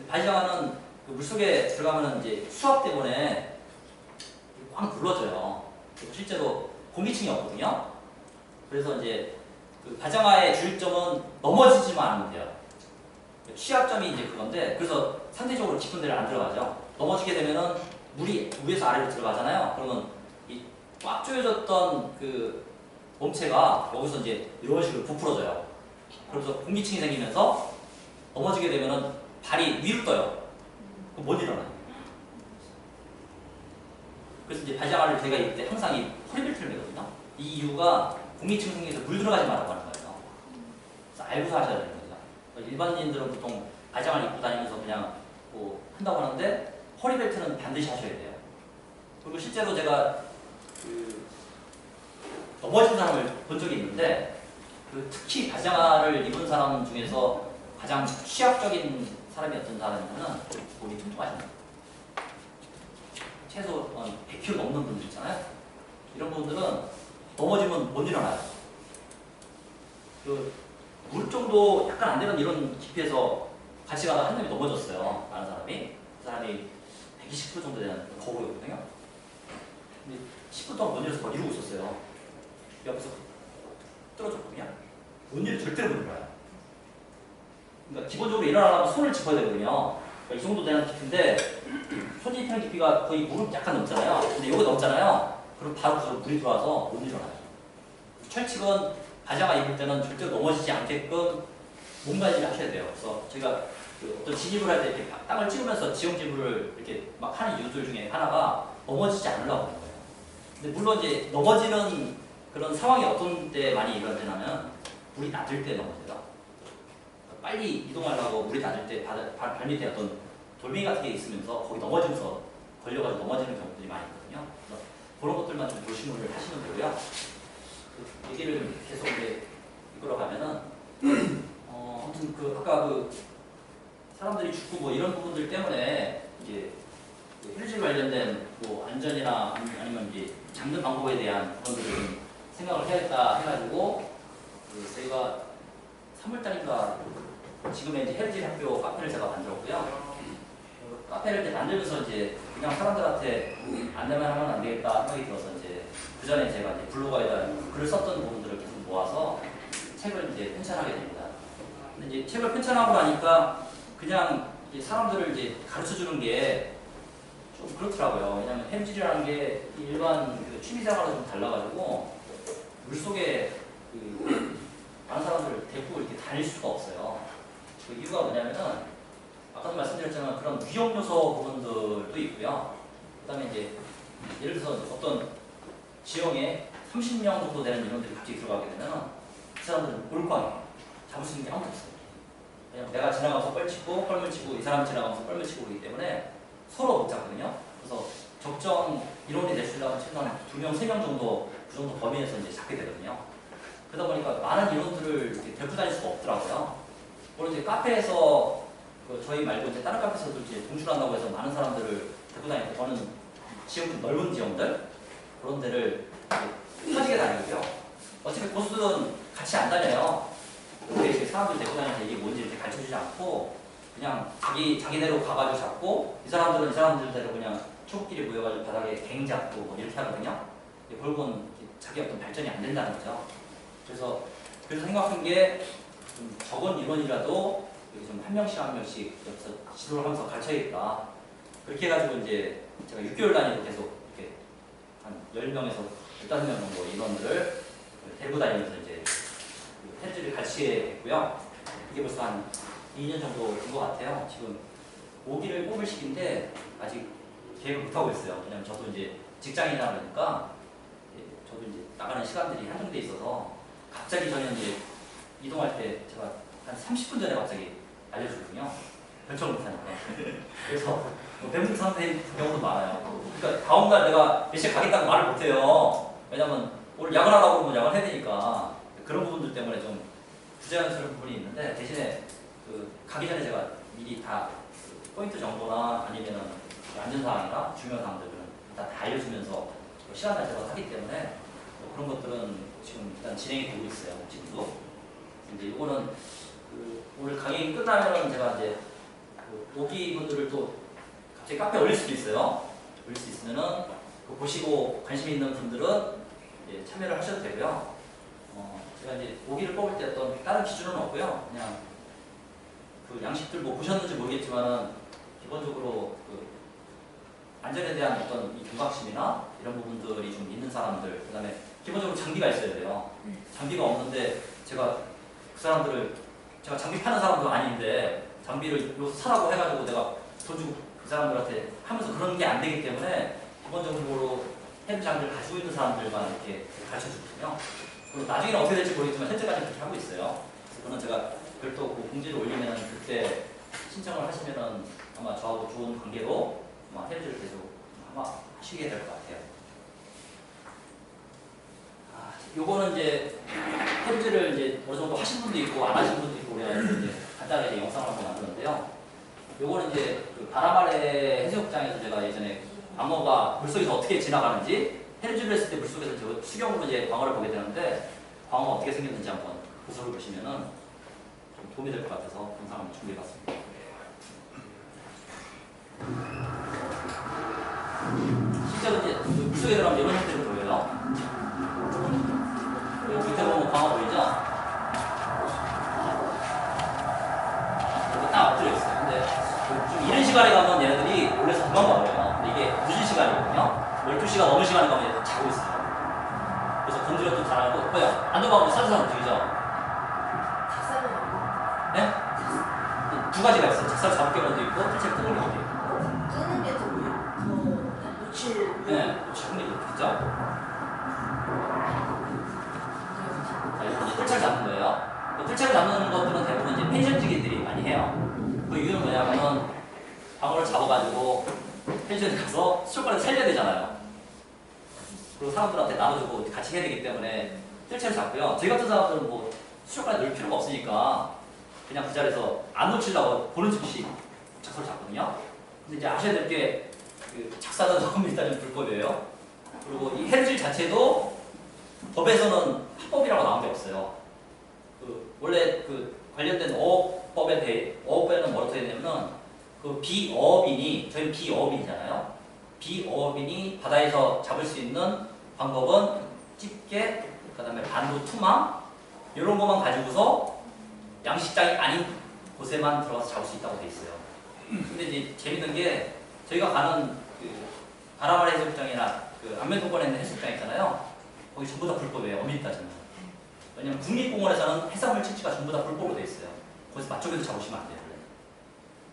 바지장화는 그 물속에 들어가면 이제 수압 때문에 꽉 눌러져요. 실제로 공기층이 없거든요. 그래서 이제 그 바지장화의 주의점은 넘어지지만 않으면 돼요. 취약점이 이제 그건데 그래서 상대적으로 깊은 데를 안 들어가죠. 넘어지게 되면은 물이 위에서 아래로 들어가잖아요. 그러면 이 꽉 조여졌던 그 몸체가 여기서 이제 이런 식으로 부풀어져요. 그래서 공기층이 생기면서 넘어지게 되면은 발이 위로 떠요. 그럼 못 일어나요. 그래서 이제 바지장화를 제가 입을 때 항상 이 허리벨트를 매거든요. 이 이유가 공기층 생겨서 물 들어가지 말라고 하는 거예요. 그래서 알고서 하셔야 되는 거죠. 일반인들은 보통 바지장화를 입고 다니면서 그냥 뭐 한다고 하는데 허리벨트는 반드시 하셔야 돼요. 그리고 실제로 제가 그 넘어진 사람을 본 적이 있는데 그 특히 바지장화를 입은 사람 중에서 가장 취약적인 사람이 어떤 사람이냐면 몸이 뚱뚱하신 분. 최소 100kg 넘는 분들 있잖아요. 이런 분들은 넘어지면 못 일어나요. 그 물 정도 약간 안 되는 이런 깊이에서 같이 가다 한 명이 넘어졌어요. 아는 사람이. 그 사람이 120kg 정도 되는 거울이거든요. 근데 10분 동안 못 일어서 막 이러고 있었어요. 옆에서 떨어졌거든요. 못 일을 절대로 못 일어나요. 그러니까 기본적으로 일어나려면 손을 짚어야 되거든요. 그러니까 이 정도 되는 깊이인데 손 짚는 깊이가 거의 무릎 약간 넘잖아요. 근데 여기 넘잖아요. 그럼 바로 그 물이 들어와서 못 일어나요. 철칙은 바지장화 입을 때는 절대로 넘어지지 않게끔 몸관리를 하셔야 돼요. 그래서 제가 그 어떤 진입을 할 때 이렇게 땅을 찍으면서 지형지물을 이렇게 막 하는 이유들 중에 하나가 넘어지지 않으려고 하는 거예요. 근데 물론 이제 넘어지는 그런 상황이 어떤 때 많이 일어나냐면 물이 낮을 때 넘어져요. 빨리 이동하려고 물이 낮을 때 발 밑에 어떤 돌멩이 같은 게 있으면서 거기 넘어지면서 걸려가지고 넘어지는 경우들이 많이 있거든요. 그래서 그런 것들만 좀 조심을 하시면 되고요. 그 얘기를 계속 이제 이끌어가면은 아무튼 그 아까 그 사람들이 죽고 뭐 이런 부분들 때문에 이제 그 헬질 관련된 뭐 안전이나 아니면 이제 잡는 방법에 대한 부분들을 좀 생각을 해야겠다 해가지고 그 저희가 3월달인가 지금의 이제 헤르질 학교 카페를 제가 만들었고요. 카페를 이제 만들면서 이제 그냥 사람들한테 안내만 하면 안 되겠다 생각이 들어서 이제 그 전에 제가 이제 블로그에다 글을 썼던 부분들을 계속 모아서 책을 이제 편찬하게 됩니다. 근데 이제 책을 편찬하고 나니까 그냥 이제 사람들을 이제 가르쳐 주는 게 좀 그렇더라고요. 왜냐하면 헤르질이라는 게 일반 그 취미생활과 좀 달라가지고 물속에 그 많은 사람들을 데리고 이렇게 다닐 수가 없어요. 그 이유가 뭐냐면은 아까도 말씀드렸지만 그런 위험 요소 부분들도 있고요. 그다음에 이제 예를 들어서 어떤 지형에 30명 정도 되는 인원들이 갑자기 들어가게 되면 그 사람들은 몰빵해요. 잡을 수 있는 게 아무도 없어요. 왜냐면 내가 지나가면서 뻘치고 뻘물 치고 이 사람이 지나가면서 뻘물 치고 그러기 때문에 서로 못 잡거든요. 그래서 적정 인원이 내주려면 최소한 2명, 3명 정도 그 정도 범위에서 이제 잡게 되거든요. 그러다 보니까 많은 인원들을 이렇게 데리고 다닐 수가 없더라고요. 물론 이제 카페에서 저희 말고 이제 다른 카페에서도 이제 동출한다고 해서 많은 사람들을 데리고 다니고 저는 지형 좀 넓은 지형들 그런 데를 터지게 다니고요. 어차피 고수들은 같이 안 다녀요. 이렇게 사람들 데리고 다니면서 이게 뭔지 이렇게 가르쳐주지 않고 그냥 자기대로 가가지고 잡고 이 사람들은 이 사람들대로 그냥 초보끼리 모여가지고 바닥에 갱 잡고 뭐 이렇게 하거든요. 결국은 자기 어떤 발전이 안 된다는 거죠. 그래서 생각한 게 좀 적은 인원이라도 여기 좀 한 명씩 한 명씩 여기서 지도를 하면서 가르쳐야겠다. 그렇게 해가지고 이제 제가 6개월 단위로 계속 이렇게 한 10명에서 15명 정도 인원들을 데리고 다니면서 이제 헤르질을 가르치게 됐고요. 이게 벌써 한 2년 정도 된 것 같아요. 지금 5기를 뽑을 시기인데 아직 계획을 못하고 있어요. 왜냐면 저도 이제 직장이다 보니까 저도 이제 나가는 시간들이 한정돼 있어서 갑자기 저는 이제 이동할 때 제가 한 30분 전에 갑자기 알려주거든요. 결정을 못하니까. 그래서 멘붕 상태인 경우도 많아요. 그러니까 다음날 내가 몇 시에 가겠다고 말을 못해요. 왜냐면 오늘 야근하라고 그러면 야근해야 되니까 그런 부분들 때문에 좀 부자연스러운 부분이 있는데 대신에 가기 전에 제가 미리 다 포인트 정보나 아니면은 안전사항이나 중요사항들은 다 알려주면서 시간을 제가 하기 때문에 그런 것들은 지금 일단 진행이 되고 있어요. 지금도. 근데 이거는 오늘 강의 끝나면은 제가 이제 5기 분들을 또 갑자기 카페에 올릴 수도 있어요. 올릴 수 있으면은 보시고 관심 있는 분들은 참여를 하셔도 되고요. 제가 이제 5기를 뽑을 때 어떤 다른 기준은 없고요. 그냥 그 양식들 뭐 보셨는지 모르겠지만은 기본적으로 안전에 대한 어떤 이 경각심이나 이런 부분들이 좀 있는 사람들, 그다음에 기본적으로 장비가 있어야 돼요. 장비가 없는데 제가 그 사람들을 제가 장비 파는 사람도 아닌데 장비를 여기서 사라고 해가지고 내가 돈 주고 그 사람들한테 하면서 그런 게 안 되기 때문에 기본적으로 헤드 장비를 가지고 있는 사람들만 이렇게 가르쳐 주거든요. 그리고 나중에는 어떻게 될지 모르겠지만 현재까지 그렇게 하고 있어요. 그래서 그거는 제가 별도 그 공지를 올리면 그때 신청을 하시면은 아마 저하고 좋은 관계로 아마 헤드를 계속 아마 하시게 될 것 같아요. 요거는 이제 헤드를 이제 어느 정도 하신 분도 있고 안 하신 분도 있고 그래서 이제 간단하게 영상을 한번 만들었는데요. 요거는 이제 그 바람 아래 해수욕장에서 제가 예전에 광어가 물속에서 어떻게 지나가는지 헤드를 했을 때 물속에서 저 수경으로 이제 광어를 보게 되는데 광어가 어떻게 생겼는지 한번 구설을 보시면은 좀 도움이 될 것 같아서 영상을 준비해봤습니다. 실제로 이제 물속에 들어가면 이런 형태로 보여요. 여기 밑에 보면 광어 보이죠? 이렇게 딱 엎드려 있어요. 근데 좀 이른 시간에 가면 얘네들이 원래서 도망가버려요. 근데 이게 늦은 시간이거든요. 12시가 넘은 시간에 가면 얘네들 자고 있어요. 그래서 건드려도 잘하고, 뭐야? 안 도망가면 사사사 움직이죠? 작살을 네? 두 가지가 있어요. 작살 잡을 경우도 있고, 실제 끄는 경우도 있고. 끄는 게 더 놓칠. 네, 놓칠 경우도 있죠? 뜰채를 잡는 거예요. 뜰채를 잡는 것들은 대부분 이제 펜션지기들이 많이 해요. 그 이유는 뭐냐면은 광어를 잡아가지고 펜션에 가서 수족관에 살려야 되잖아요. 그리고 사람들한테 나눠주고 같이 해야 되기 때문에 뜰채를 잡고요. 저희 같은 사람들은 뭐 수족관에 넣을 필요가 없으니까 그냥 그 자리에서 안 놓치려고 보는 즉시 작살을 잡거든요. 근데 이제 아셔야 될 게 그 작살은 조금 일단은 불법이에요. 그리고 이 헤르질 자체도 법에서는 합법이라고 나온 게 없어요. 원래 관련된 어업 어업에는 뭐라고 되어 있냐면은 그 비어업인이 저희는 비어업인이잖아요. 비어업인이 바다에서 잡을 수 있는 방법은 집게, 그다음에 반도 투망 이런 것만 가지고서 양식장이 아닌 곳에만 들어가서 잡을 수 있다고 돼 있어요. 근데 이제 재밌는 게 저희가 가는 그 바라말 해수욕장이나 그 안면동권에 있는 해수욕장 있잖아요. 거기 전부 다 불법이에요. 엄밀히 따지면. 왜냐면 국립공원에서는 해산물 채취가 전부 다 불법으로 돼 있어요. 거기서 맛조개도 잡으시면 안 돼요. 원래.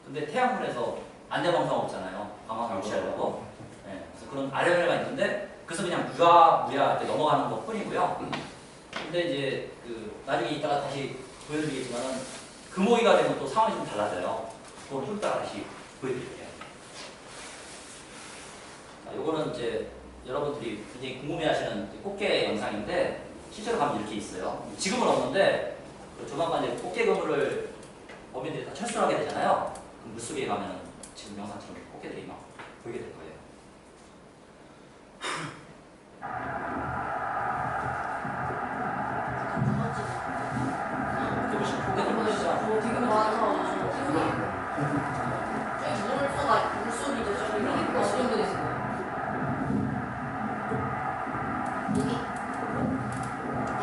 근데 태양군에서 안전방송 없잖아요. 방황을 유지하려고. 네, 그래서 그런 아련회가 있는데 그래서 그냥 무야 이렇게 넘어가는 것 뿐이고요. 근데 이제 그 나중에 이따가 다시 보여드리겠지만은 금오기가 되면 또 상황이 좀 달라져요. 그걸 좀 이따가 다시 보여드릴게요. 자, 요거는 이제 여러분들이 굉장히 궁금해하시는 꽃게 영상인데 실제로 가면 이렇게 있어요. 지금은 없는데 조만간 이제 꽃게 그물을 어민들이 다 철수를 하게 되잖아요. 그럼 물속에 가면 지금 영상처럼 꽃게들이 막 보이게 될 거예요. 이렇게 보시면 꽃게들 보이시죠? 되게 많아. 저기 물소가 저기 이렇게 어떤 데 있어요?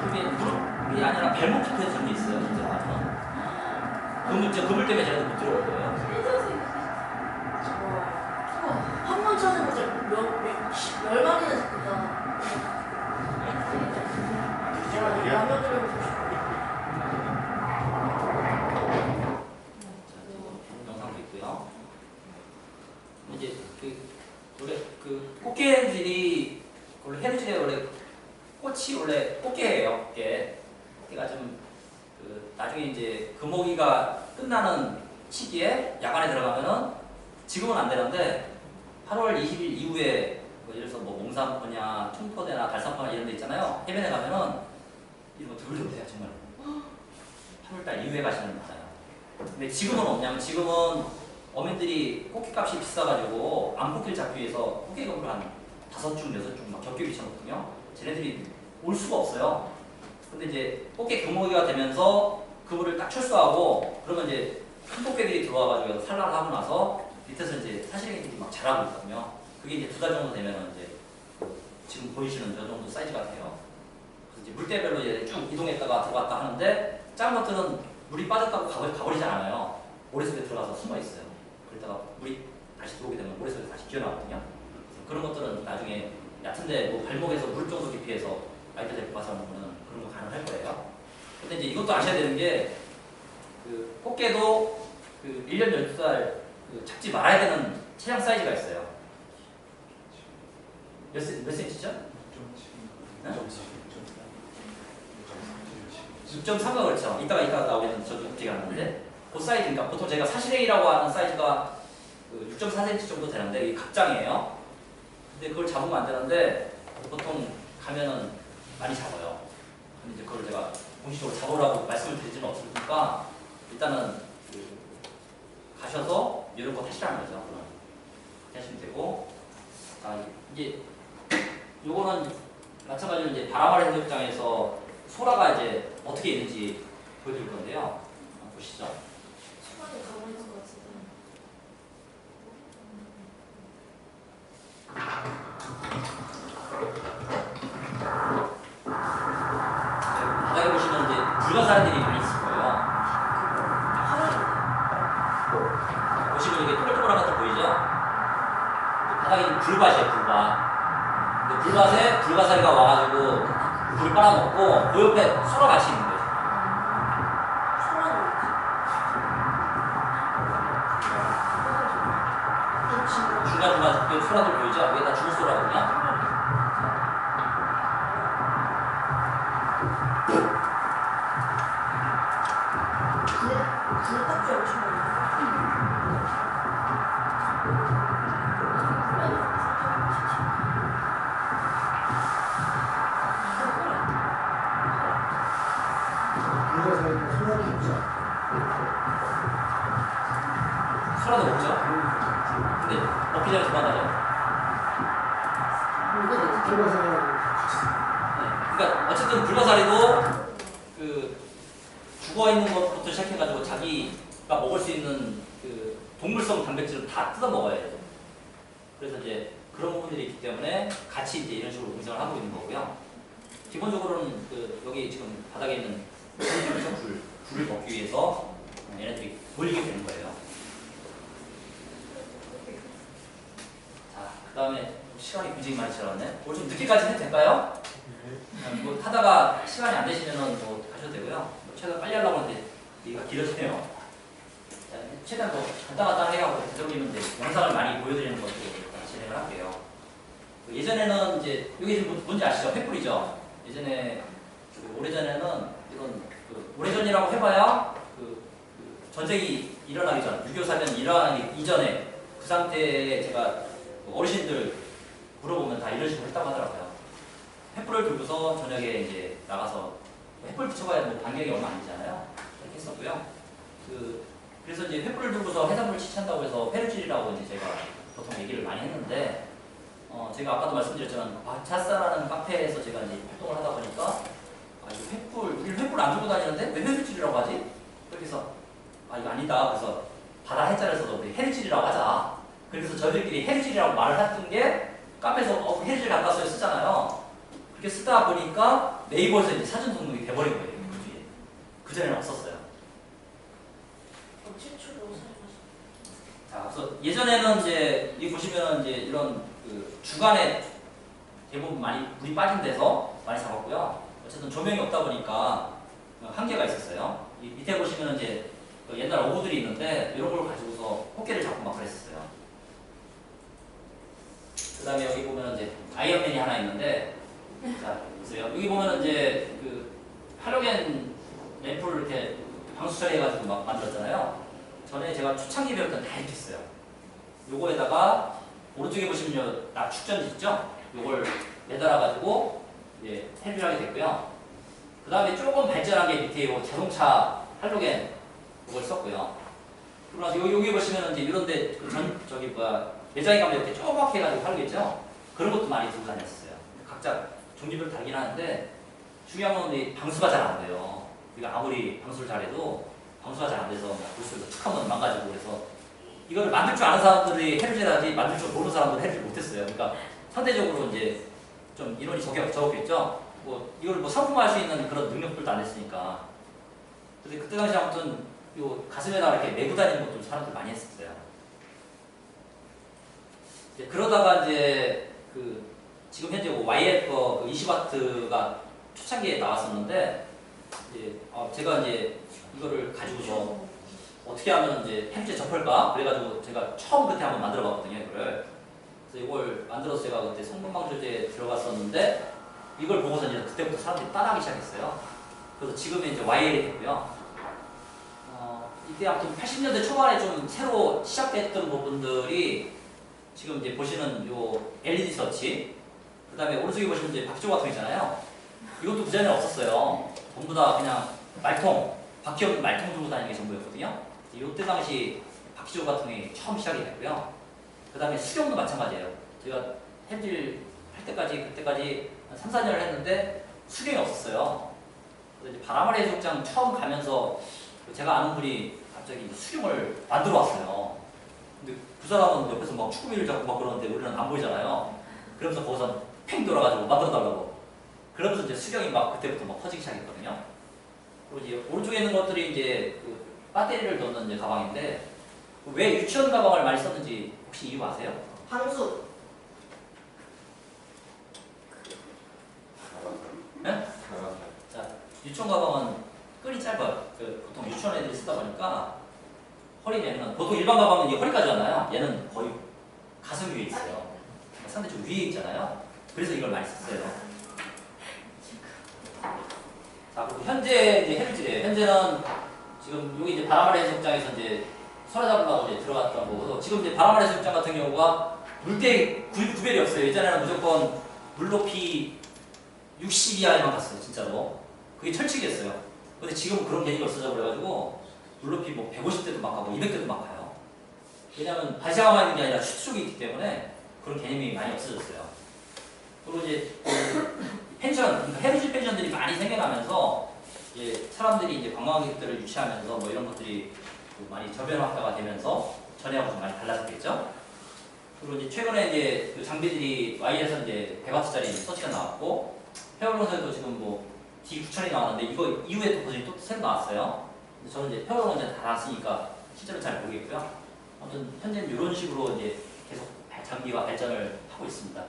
그게 무릎이 아니라 발목 깊이에 저기 있어요. 진짜 가면. 그물 때문에 제가 못 들어올 거예요. 한 번 찾아보자. 열 마리나 잡겠다. 라면 끓여보고 싶어. 영상도 있고요. 이제 원래 그 꽃게들이 원래 해루질에 원래 꽃이 원래 꽃게예요. 꽃게가 좀 나중에 이제 금오기가 끝나는 시기에 야간에 들어가면은 지금은 안 되는데 8월 20일 이후에 뭐 예를 들어서 뭐 몽산포냐, 청포대나 달산포나 이런 데 있잖아요. 해변에 가면은 이런 거 드물드물해요 정말. 8월달 이후에 가시는 분 많아요. 근데 지금은 없냐면 지금은 어민들이 꽃게값이 비싸가지고 암꽃게를 잡기 위해서 꽃게 그물을 한 5중, 6중 막 겹겹이 쳐놓거든요. 쟤네들이 올 수가 없어요. 근데 이제 꽃게 금오기가 되면서 그물을 딱 철수하고 그러면 이제 큰 꽃게들이 들어와가지고 산란을 하고 나서 밑에서 이제 사시랭이들이 막 자라고 있거든요. 그게 이제 2달 정도 되면은 이제 지금 보이시는 저 정도 사이즈가 돼요. 그래서 이제 물대별로 이제 쭉 이동했다가 들어갔다 하는데 작은 것들은 물이 빠졌다고 가버리지 않아요. 모래속에 들어가서 숨어 있어요. 그러다가 물이 다시 들어오게 되면 모래속에 다시 기어나거든요. 그런 것들은 나중에 얕은데 뭐 발목에서 물 정도 깊이에서 아이들 데리고 가서 하는 거는 그런 거 가능할 거예요. 근데 이제 이것도 아셔야 되는 게 그 꽃게도 그 1년 12달 그 잡지 말아야 되는 체량 사이즈가 있어요. 몇 cm죠? 6.3가 그렇죠. 이따가 나오겠는 저도 기가 나는데 그 사이즈니까 보통 제가 사시랭이라고 하는 사이즈가 그 6.4cm 정도 되는데 이게 각장이에요. 근데 그걸 잡으면 안 되는데 보통 가면은 많이 잡아요. 근데 이제 그걸 제가 공식적으로 잡으라고 말씀을 드리지는 없으니까 일단은 그 가셔서 이런 거 하시라는 거죠. 그럼 하시면 되고 이제 요거는 마찬가지로 이제 바라말 해수욕장에서 소라가 이제 어떻게 있는지 보여드릴 건데요. 보시죠. 수많이 가만히 있을 것 같은데. 바닥에 보시면 이제 불가사리들이 많이 있을 거예요. 보시면 이게 동글동글한 것들 보이죠? 바닥에 불밭이에요, 불밭. 근데 불밭에 불가사리가 와가지고 불을 빨아먹고 그 옆에 소라 같이 있는 거예요. 중간중간 소라들 보이죠? 이게 다 죽을 소라거든요. 굴딱지 엄청 많이. 그래서 소라를 먹자. 소라도 먹죠. 근데 먹기 전에 그만하죠. 불가사리하고 그러니까 어쨌든 불가사리도 그 죽어 있는 것부터 시작해가지고 자기 먹을 수 있는 그 동물성 단백질을 다 뜯어 먹어야 돼요. 그래서 이제 그런 부분들이 있기 때문에 같이 이제 이런 식으로 공생을 하고 있는 거고요. 기본적으로는 그 여기 지금 바닥에 있는 불을 먹기 위해서 얘네들이 보이게 되는 거예요. 자, 그 다음에 시간이 굉장히 많이 지났네. 오늘 좀 늦게까지 해도 될까요? 뭐 하다가 시간이 안 되시면은 뭐 가셔도 되고요. 최대한 빨리 하려고 하는데 얘가 길어지네요. 자, 최대한 더 간단하게 해가지고 되도록이면 이제 영상을 많이 보여드리는 것으로 진행을 할게요. 예전에는 이제 여기 지금 뭔지 아시죠? 횃불이죠. 예전에 오래전에는 이런 오래전이라고 해봐야 전쟁이 일어나기 전 6.25 사변 일어나기 이전에 그 상태에 제가 어르신들 물어보면 다 이런 식으로 했다고 하더라고요. 횃불을 들고서 저녁에 이제 나가서 횃불 붙여봐야 뭐 반경이 얼마 아니잖아요. 이렇게 했었고요. 그래서 이제 횃불을 들고서 해산물 취찬다고 해서 회르질이라고 이제 제가 보통 얘기를 많이 했는데, 제가 아까도 말씀드렸지만 바차사라는 카페에서 제가 이제 활동을 하다 보니까 이거 우리 횃불 안 들고 다니는데 왜 회르질이라고 하지? 그렇게 해서 이거 아니다. 그래서 바다 해자를 써서 우리 해르질이라고 하자. 그래서 저희들끼리 해르질이라고 말을 했던 게 카페에서 해르질 갖다 써서 쓰잖아요. 그렇게 쓰다 보니까 네이버에서 이제 사전 등록이 돼버린 거예요. 그 뒤에. 그전에는 없었어요. 최초로 사용하신. 자, 그래서 예전에는 이제 이 보시면 이제 이런 주간에 대부분 많이 물이 빠진 데서 많이 잡았고요. 어쨌든 조명이 없다 보니까 한계가 있었어요. 이 밑에 보시면 이제 옛날 어부들이 있는데 이런 걸 가지고서 호깨를 잡고 막 그랬었어요. 그 다음에 여기 보면 이제 아이언맨이 하나 있는데, 자, 보세요. 여기 보면 이제 할로겐 램프를 이렇게 방수 처리해가지고 막 만들었잖아요. 전에 제가 초창기 배울 때 다 이렇게 했어요. 요거에다가 오른쪽에 보시면 낙축전지 있죠? 요걸 매달아가지고 이제 해를 하게 됐고요. 그 다음에 조금 발전한 게 밑에 요 자동차 할로겐 요걸 썼고요. 그리고 나서 여기 보시면 이제 이런데 매장에 가면 이렇게 조그맣게 해가지고 팔겠죠? 그런 것도 많이 들고 다녔어요. 각자 종류별로 다르긴 하는데 중요한 건 이 방수가 잘 안 돼요. 우리가 아무리 방수를 잘해도 방수가 잘 안 돼서 물속에서 툭 하면 망가지고 그래서 이거를 만들 줄 아는 사람들이 해를 하지 만들 줄 모르는 사람들은 해를 못했어요. 그러니까 상대적으로 이제 좀 인원이 적었겠죠. 뭐 이걸 뭐 상품화할 수 있는 그런 능력들도 안 됐으니까. 근데 그때 당시 아무튼 요 가슴에다 이렇게 메고 다니는 것도 사람들 많이 했었어요. 이제 그러다가 이제 지금 현재 YF 20W가 초창기에 나왔었는데 이제 제가 이제 이거를 가지고서 어떻게 하면 이제 햄찌에 접할까? 그래가지고 제가 처음 그때 한번 만들어봤거든요, 이거를. 그래서 이걸 만들어서 제가 그때 성분방조제에 들어갔었는데 이걸 보고서 이제 그때부터 사람들이 따라하기 시작했어요. 그래서 지금은 이제 YL이 됐고요. 이때 아무튼 80년대 초반에 좀 새로 시작됐던 부분들이 지금 이제 보시는 요 LED 서치, 그 다음에 오른쪽에 보시면 이제 바퀴조 같은 거 있잖아요. 이것도 그전에 없었어요. 전부 다 그냥 말통, 바퀴 없는 말통 들고 다니는 게 전부였거든요. 이때 당시 바퀴조 같은 게 처음 시작이 됐고요. 그 다음에 수경도 마찬가지예요. 제가 햄질 할 때까지, 그때까지 한 3, 4년을 했는데 수경이 없었어요. 그래서 이제 바람아래 해수욕장 처음 가면서 제가 아는 분이 갑자기 수경을 만들어 왔어요. 근데 그 사람은 옆에서 막 축구비를 잡고 막 그러는데 우리는 안 보이잖아요. 그러면서 거기서 팽 돌아가지고 만들어 달라고. 그러면서 이제 수경이 막 그때부터 막 퍼지기 시작했거든요. 그리고 이제 오른쪽에 있는 것들이 이제 배터리를 넣는 이제 가방인데 왜 유치원 가방을 많이 썼는지 혹시 이유 아세요? 방수. 네? 자, 유치원 가방은 끈이 짧아요. 보통 유치원 애들이 쓰다 보니까 허리는 보통 일반 가방은 이게 허리까지잖아요. 얘는 거의 가슴 위에 있어요. 상대 좀 위에 있잖아요. 그래서 이걸 많이 썼어요. 자, 그리고 현재 이제 해루질이에요. 현재는 지금 여기 이제 바람아래 해수욕장에서 이제 소라 잡으려고 이제 들어갔던 거고, 지금 이제 바람아래 해수욕장 같은 경우가 물대 구별이 없어요. 예전에는 무조건 물 높이 60 이하에만 갔어요, 진짜로. 그게 철칙이었어요. 근데 지금 그런 개념이 없어져 버려가지고 물 높이 뭐 150대도 막 가고 200대도 막 가요. 왜냐하면 발생화만 있는 게 아니라 수축이 있기 때문에 그런 개념이 많이 없어졌어요. 그리고 이제 펜션, 그러니까 해루질 펜션들이 많이 생겨나면서 이제 사람들이 이제 관광객들을 유치하면서 뭐 이런 것들이 많이 저변화가 되면서 전에하고 좀 많이 달라졌겠죠. 그리고 이제 최근에 이제 그 장비들이 Y에서 이제 100W짜리 서치가 나왔고 페어롱선도 지금 뭐 D9000이 나왔는데 이거 이후에 또 버전이 또 새로 나왔어요. 근데 저는 이제 페어롱은 다 나왔으니까 실제로 잘 모르겠고요. 아무튼 현재는 이런 식으로 이제 계속 장비가 발전을 하고 있습니다.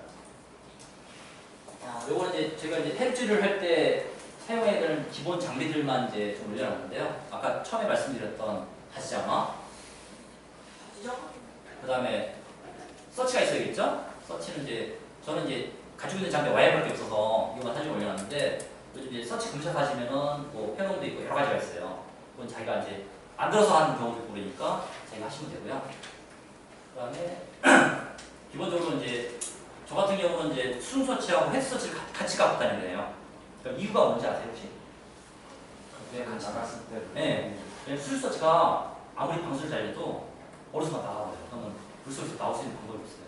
요거는 이제 제가 이제 탭즈를 할 때 사용해야 되는 기본 장비들만 이제 좀 올려놨는데요. 아까 처음에 말씀드렸던 다시자마, 그 다음에 서치가 있어야겠죠? 서치는 이제 저는 이제 가지고 있는 장비 와이어밖에 없어서 이거만 사진 올려놨는데 요즘 이제 서치 검색하시면은 뭐 페어롱도 있고 여러 가지가 있어요. 그건 자기가 이제 안 들어서 하는 경우도 있고 그러니까 자기가 하시면 되고요. 그 다음에 기본적으로 이제 저 같은 경우는 이제 수중 서치하고 헤드 서치를 같이 갖고 다니는 거예요. 그러니까 이유가 뭔지 아세요 혹시? 그때 나갔을 때. 네. 수중 서치가 아무리 방수를 잘 해도 어느 순간 나가버려요. 그러면 물속에서 나올 수 있는 방법이 없어요.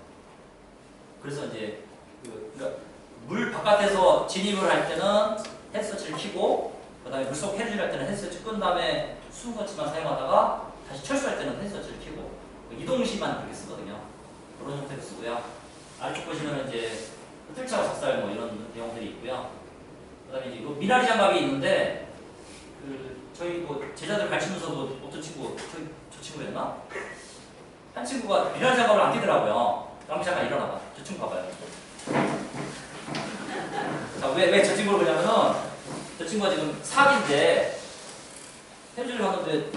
그래서 이제 그러니까 물 바깥에서 진입을 할 때는 헤드 서치를 켜고 그 다음에 물속 해류를 할 때는 헤드 서치 끈 다음에 수중 서치만 사용하다가 다시 철수할 때는 헤드 서치를 켜고 이동 시만 그렇게 쓰거든요. 그런 형태로 쓰고요. 아래쪽 보시면 이제 뜰차고 작살 뭐 이런 내용들이 있고요. 그다음에 이제 미나리 장갑이 있는데 저희 뭐 제자들 가르치면서도 어떤 친구 저 친구였나? 한 친구가 미나리 장갑을 안 끼더라고요. 그럼 잠깐 일어나봐. 저 친구 봐봐요. 자, 왜 저 친구를 보냐면은 저 친구가 지금 사기인데 햄즈를 갔는데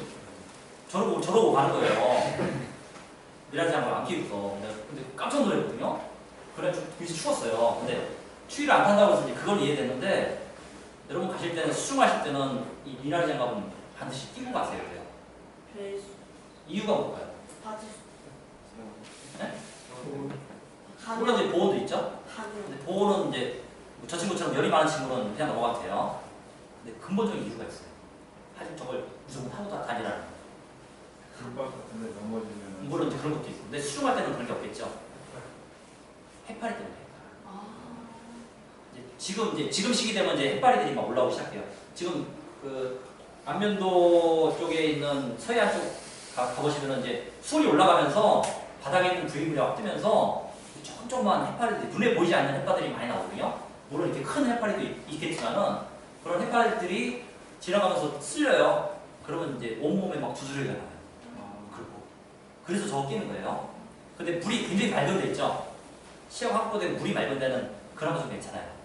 저러고 가는 거예요. 미나리 장갑을 안 끼고서. 근데 깜짝 놀랐거든요. 그래 좀 굉장히 추웠어요. 근데 추위를 안 탄다고 해서 이제 그건 이해됐는데 여러분 가실 때는 수중하실 때는 이 미나리 장갑은 반드시 끼고 가세요. 그래요. 이유가 뭘까요? 네? 물론 이제 보온도 있죠. 근데 보온은 이제 저 친구처럼 열이 많은 친구는 그냥 넘어가도 돼요. 근데 근본적인 이유가 있어요. 하지만 저걸 무조건 하고 다니라는 거예요. 불박 같은데 넘어지면. 물론 이제 그런 것도 있고, 근데 수중할 때는 그런 게 없겠죠. 해파리 때문에. 지금 시기 되면 이제 해파리들이 막 올라오기 시작해요. 지금 그 안면도 쪽에 있는 서해안 쪽 가보시면 이제 수온이 올라가면서 바닥에 있는 부위물이 확 뜨면서 조금조금만 해파리들이 눈에 보이지 않는 해파리들이 많이 나오거든요. 물론 이렇게 큰 해파리도 있겠지만은 그런 해파리들이 지나가면서 쓸려요. 그러면 이제 온몸에 막 두드러기가 나요. 그리고 그래서 저거 끼는 거예요. 근데 물이 굉장히 맑은 데 있죠. 시야가 확보되고 물이 맑은 데는 그나마 좀 괜찮아요.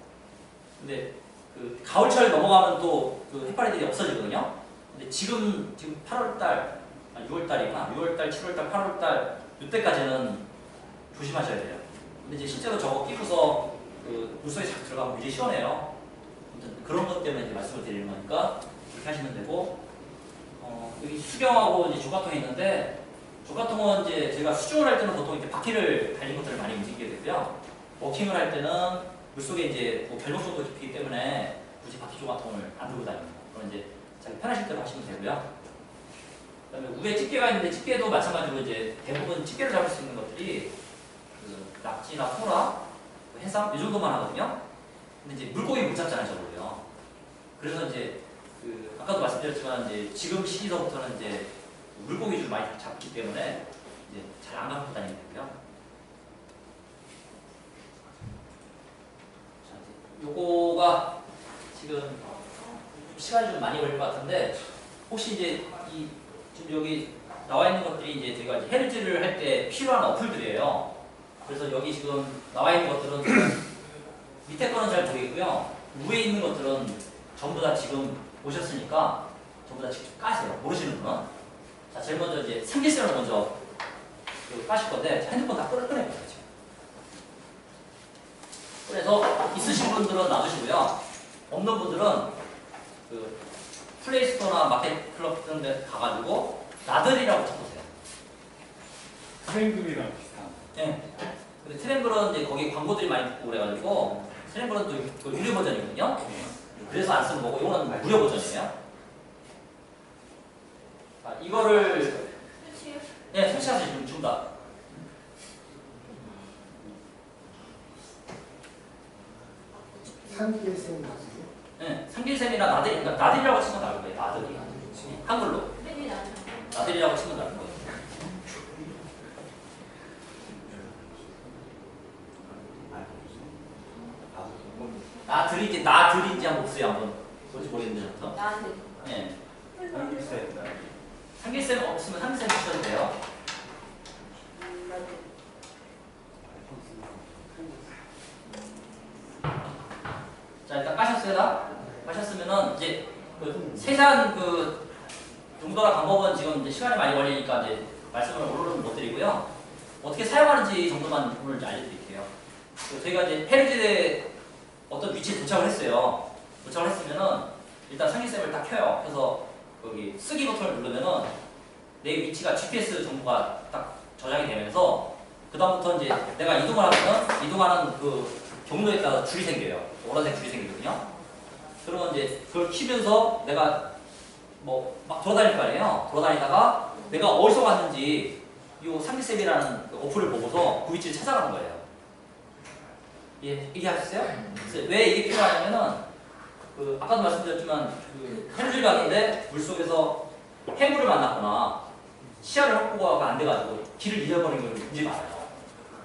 근데 그 가을철 넘어가면 또 그 해파리들이 없어지거든요. 근데 지금 8월달, 6월달이구나. 6월달, 7월달, 8월달 이때까지는 조심하셔야 돼요. 근데 이제 실제로 저거 끼고서 그 물속에 잘 들어가면 굉장히 시원해요. 아무튼 그런 것 때문에 이제 말씀을 드리는 거니까 그렇게 하시면 되고, 여기 수경하고 이제 조가통이 있는데, 조가통은 이제 제가 수중을 할 때는 보통 이렇게 바퀴를 달린 것들을 많이 움직이게 되고요. 워킹을 할 때는 물속에 이제 뭐 결목 정도 깊이기 때문에 굳이 바퀴 조가통을 안 들고 다닙니다. 그럼 이제 자기 편하실 대로 하시면 되고요. 그다음에 위에 집게가 있는데 집게도 마찬가지로 이제 대부분 집게를 잡을 수 있는 것들이 그 낙지나 소라, 해삼 이 정도만 하거든요. 근데 이제 물고기 못 잡잖아요, 저걸로요. 그래서 이제 그 아까도 말씀드렸지만 이제 지금 시기서부터는 이제 물고기 좀 많이 잡기 때문에 이제 잘 안 갖고 다니면 되고요. 자, 이제 요거가 지금 시간이 좀 많이 걸릴 것 같은데 혹시 이제 지금 여기 나와 있는 것들이 이제 제가 이제 헤르즈를 할 때 필요한 어플들이에요. 그래서 여기 지금 나와 있는 것들은 밑에 거는 잘 모르겠고요. 위에 있는 것들은 전부 다 지금 오셨으니까 전부 다 직접 까세요. 모르시는 분은. 자, 제일 먼저 이제 삼기세를 먼저 까실 건데 핸드폰 다 꺼내보세요. 지금. 그래서 있으신 분들은 놔두시고요. 없는 분들은 그 플레이스토어나 마켓클럽 같은 데 가가지고 나들이라고 쳐보세요. 트랭글이랑 비슷한. 네. 근데 트랭글은 이제 거기 광고들이 많이 붙고 그래가지고 트랭글은 또 유료 버전이거든요. 그래서 안 쓰는 거고 이거는 무료 버전이에요. 자, 이거를 네, 설치하세요. 지금 다. 상기일생 나중에 네, 삼길샘이나 나들이, 그러니까 나들이라고 치면 나올 거예요. 나들이. 한글로. 나들이라고 치면 되는 거예요. 나들인지 한번 보세요. 한번 뭔지 모르겠는데 저부터. 나한테. 예. 한기세입니다. 한길쌤 없으면 한길쌤 주셔도 돼요. 나한테. 자, 일단 까셨어요, 다? 까셨으면은 이제 그 세세한 그 용도나 방법은 지금 이제 시간이 많이 걸리니까 이제 말씀을 오늘은 못 드리고요. 어떻게 사용하는지 정도만 오늘 이제 알려드릴게요. 저희가 이제 페르지에 어떤 위치에 도착을 했어요. 도착을 했으면은 일단 상기쌤을 딱 켜요. 그래서 거기 쓰기 버튼을 누르면은 내 위치가 GPS 정보가 딱 저장이 되면서 그 다음부터 이제 내가 이동을 하면 이동하는 그 경로에 따라 줄이 생겨요. 노란색 줄이 생기거든요. 그러면 이제 그걸 키면서 내가 뭐 막 돌아다닐 거 아니에요. 돌아다니다가 내가 어디서 왔는지 이 상기쌤이라는 그 어플을 보고서 그 위치를 찾아가는 거예요. 예, 이해하셨어요? 그래서 왜 이게 필요하냐면은 그 아까도 말씀드렸지만 그 펜줄각인데 물속에서 해물을 만났거나 시야를 확보가 안 돼가지고 길을 잃어버리는 경우가 굉장히 많아요.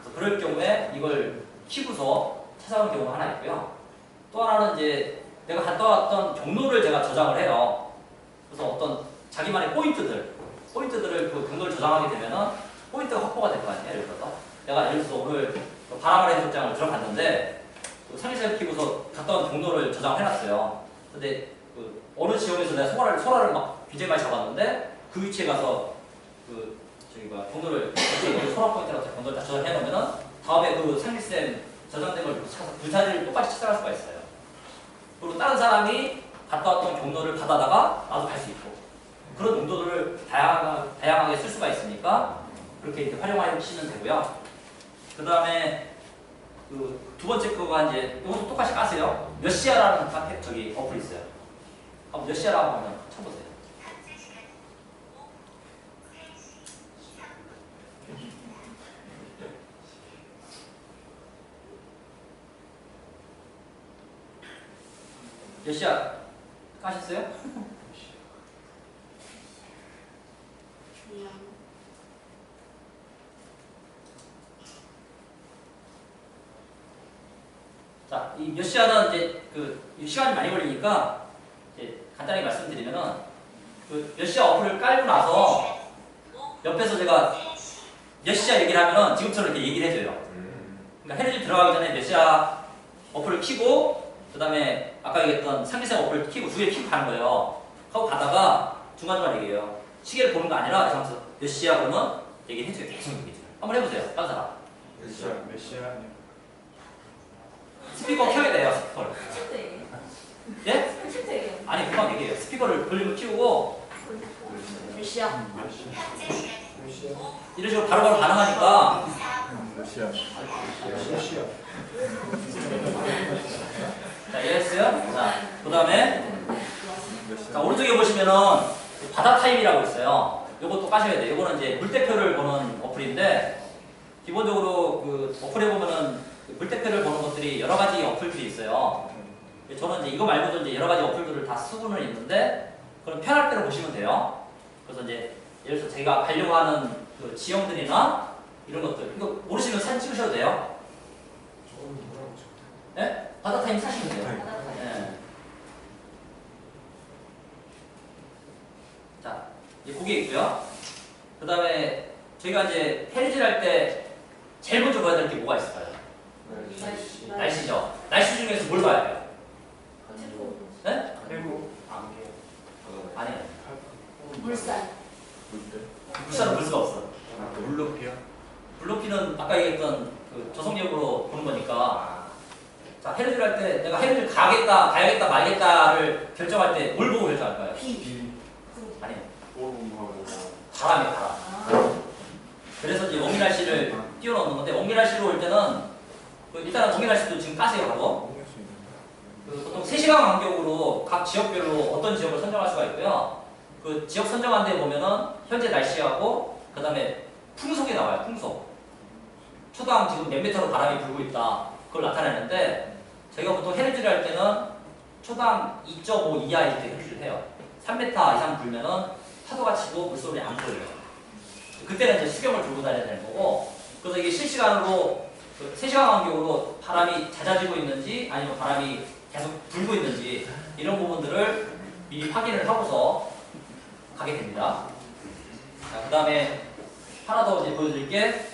그래서 그럴 경우에 이걸 키고서 찾아오는 경우가 하나 있고요. 또 하나는 이제 내가 갔다 왔던 경로를 제가 저장을 해요. 그래서 어떤 자기만의 포인트들을 그 경로를 저장하게 되면은 포인트가 확보가 될 거 아니에요. 예를 들어서 내가 예를 들어서 오늘 바람아래 해수욕장을 들어갔는데 그 상위세를 키고서 갔다 온 경로를 저장을 해놨어요. 근데 그 어느 지역에서 내가 소라를 막 굉장히 많이 잡았는데 그 위치에 가서 그 저기 뭐 경로를 소라 포인트라고 경로를 다 저장해 놓으면은 다음에 그 상위세 저장된 걸 그 자리를 똑같이 찾아갈 수가 있어요. 그리고 다른 사람이 갔다 왔던 경로를 받아다가 나도 갈 수 있고 그런 용도들을 다양하게 쓸 수가 있으니까 그렇게 이제 활용하시면 되고요. 그 다음에 그 두 번째 거가 이제 이것도 똑같이 까세요. 몇 시야라는 카페 저기 어플 있어요. 한번 몇 시야라고 한번 쳐보세요. 몇 시야 까셨어요? 자, 이 몇 시야는 이제 그 시간이 많이 걸리니까 이제 간단히 말씀드리면은 그 몇 시야 어플을 깔고 나서 옆에서 제가 몇 시야 얘기를 하면은 지금처럼 이렇게 얘기를 해줘요. 그러니까 해를 들어가기 전에 몇 시야 어플을 켜고 그 다음에 아까 얘기했던 상기세 어플을 켜고 두 개 켜고 가는 거예요. 하고 가다가 중간중간 얘기해요. 시계를 보는 거 아니라 하면서 몇 시야 그러면 얘기를 해줘요. 계속 얘기해줘요. 한번 해보세요. 다른 사람. 몇 시야? 스피커 켜야 돼요. 스피커를. 칠대. 예? 칠대. 아니 그만 얘기해요. 스피커를 볼륨을 키우고 몇 시야? 몇 시야? 이런 식으로 바로바로 가능하니까 몇 시야? 몇 시야? 자 이해했어요? 자 그 다음에 몇 시야? 자 오른쪽에 보시면은 바다 타임이라고 있어요. 요것도 까셔야 돼요. 요거는 이제 물대표를 보는 어플인데 기본적으로 그 어플에 보면은 물대표를 보는 것들이 여러 가지 어플들이 있어요. 저는 이제 이거 말고도 이제 여러 가지 어플들을 다 쓰고는 있는데 그럼 편할 대로 보시면 돼요. 그래서 이제 예를 들어서 제가 가려고 하는 그 지형들이나 이런 것들 이거 모르시면 사진 찍으셔도 돼요. 네? 바다 타임 사시면 돼요. 네. 자, 이제 그게 있고요. 그 다음에 저희가 이제 페리질 할 때 제일 먼저 봐야 될 게 뭐가 있을까요? 날씨죠. 날씨 중에서 뭘 봐야 돼요? 네? 해구 안개 아니에요. 물살. 물살은 볼 수가 없어. 물높이요? 블로피는 아까 얘기했던 그 저속력으로 보는 거니까 자 해를 할 때 내가 해를 가겠다, 가야겠다, 말겠다를 결정할 때 뭘 보고 결정할까요? 비. 아니에요. 오름하고 바람이에요, 바람. 아. 그래서 이제 원기날씨를 띄워놓는 건데 원기날씨로 올 때는 그 일단은 원기날씨도 지금 까세요, 하고 그 보통 3시간 간격으로 각 지역별로 어떤 지역을 선정할 수가 있고요. 그 지역 선정한 데 보면은 현재 날씨하고 그 다음에 풍속이 나와요. 풍속. 초당 지금 몇 미터로 바람이 불고 있다. 그걸 나타내는데 저희가 보통 해를 할 때는 초당 2.5 이하 이렇게 해를 해요. 3m 이상 불면은 파도가 치고 물소리 안 보여요. 그때는 이제 수경을 들고 다녀야 되는 거고, 그래서 이게 실시간으로 3시간 간격으로 바람이 잦아지고 있는지 아니면 바람이 계속 불고 있는지 이런 부분들을 미리 확인을 하고서 가게 됩니다. 자, 그 다음에 하나 더 이제 보여드릴 게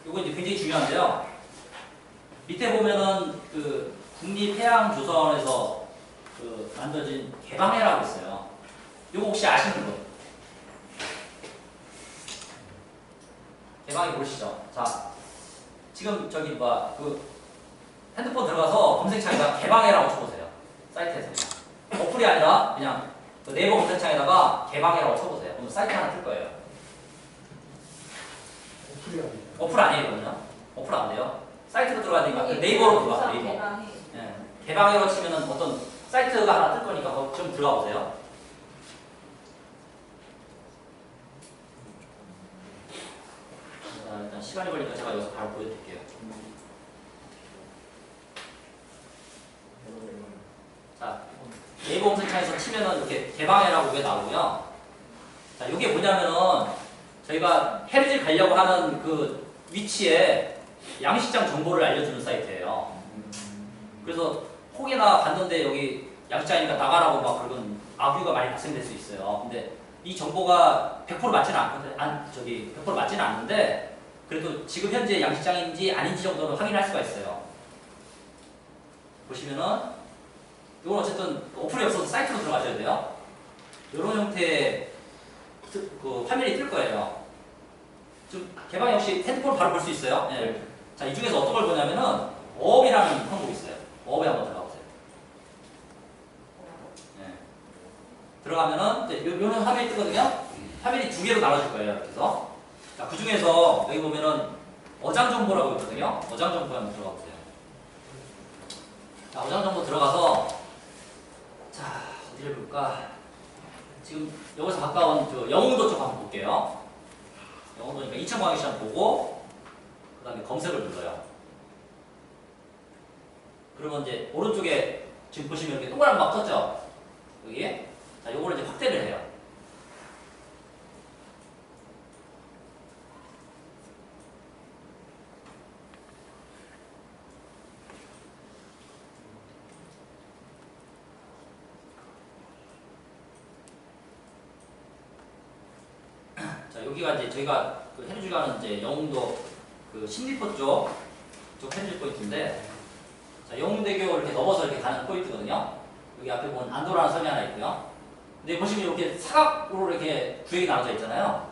이거 이제 굉장히 중요한데요. 밑에 보면은 그 국립해양조사원에서 그 만들어진 개방해라고 있어요. 이거 혹시 아시는 분? 개방해 보시죠. 자, 지금 저기 그 핸드폰 들어가서 검색창에다가 개방해라고 쳐보세요. 사이트에서 그냥. 어플이 아니라 그냥 그 네이버 검색창에다가 개방해라고 쳐보세요. 그럼 사이트 하나 뜰 거예요. 어플이 아니에요. 어플 아니거든요. 어플 안 돼요. 사이트로 들어가야 되니까 네이버로 들어가세요. 네이버. 개방해. 예. 개방해로 치면은 어떤 사이트가 하나 뜰 거니까 거기 좀 들어가 보세요. 자, 일단 시간이 걸리니까 제가 여기서 바로 보여드릴게요. 자, 네이버 검색창에서 치면은 이렇게 개방해라고 게 나오고요. 자, 이게 뭐냐면은 저희가 해리질 가려고 하는 그 위치에 양식장 정보를 알려주는 사이트예요. 그래서 혹여나 갔는데 여기 양식장이니까 나가라고 막 그러면 악유가 많이 발생될 수 있어요. 근데 이 정보가 100% 맞지는 않거든, 100% 맞지는 않는데 그래도 지금 현재 양식장인지 아닌지 정도는 확인할 수가 있어요. 보시면은 이건 어쨌든 어플이 없어서 사이트로 들어가셔야 돼요. 이런 형태의 그 화면이 뜰 거예요. 좀 개방 역시 핸드폰 바로 볼 수 있어요. 네. 자, 이 중에서 어떤 걸 보냐면은 어업이라는 항목이 있어요. 어업에 한번 들어가 보세요. 네. 들어가면은 이제 요런 화면이 뜨거든요. 화면이 2개로 나눠질 거예요. 그래서 자, 그 중에서 여기 보면은 어장 정보라고 있거든요. 어장 정보에 한번 들어가 보세요. 자, 어장 정보 들어가서 자, 어디를 볼까? 지금 여기서 가까운 저 영흥도 쪽 한번 볼게요. 영흥도니까 이천광역시장 보고 그 다음에 검색을 눌러요. 그러면 이제 오른쪽에 지금 보시면 이렇게 동그란 막 떴죠? 여기에. 자, 요거를 이제 확대를 해요. 자, 여기가 이제 저희가 그 해루질 가는 이제 영흥도 그 신리포 쪽 해루질 포인트인데, 자, 영흥대교 이렇게 넘어서 이렇게 가는 포인트거든요. 여기 앞에 보면 안도라는 섬이 하나 있고요. 근데 보시면 이렇게 사각으로 이렇게 구역이 나눠져 있잖아요.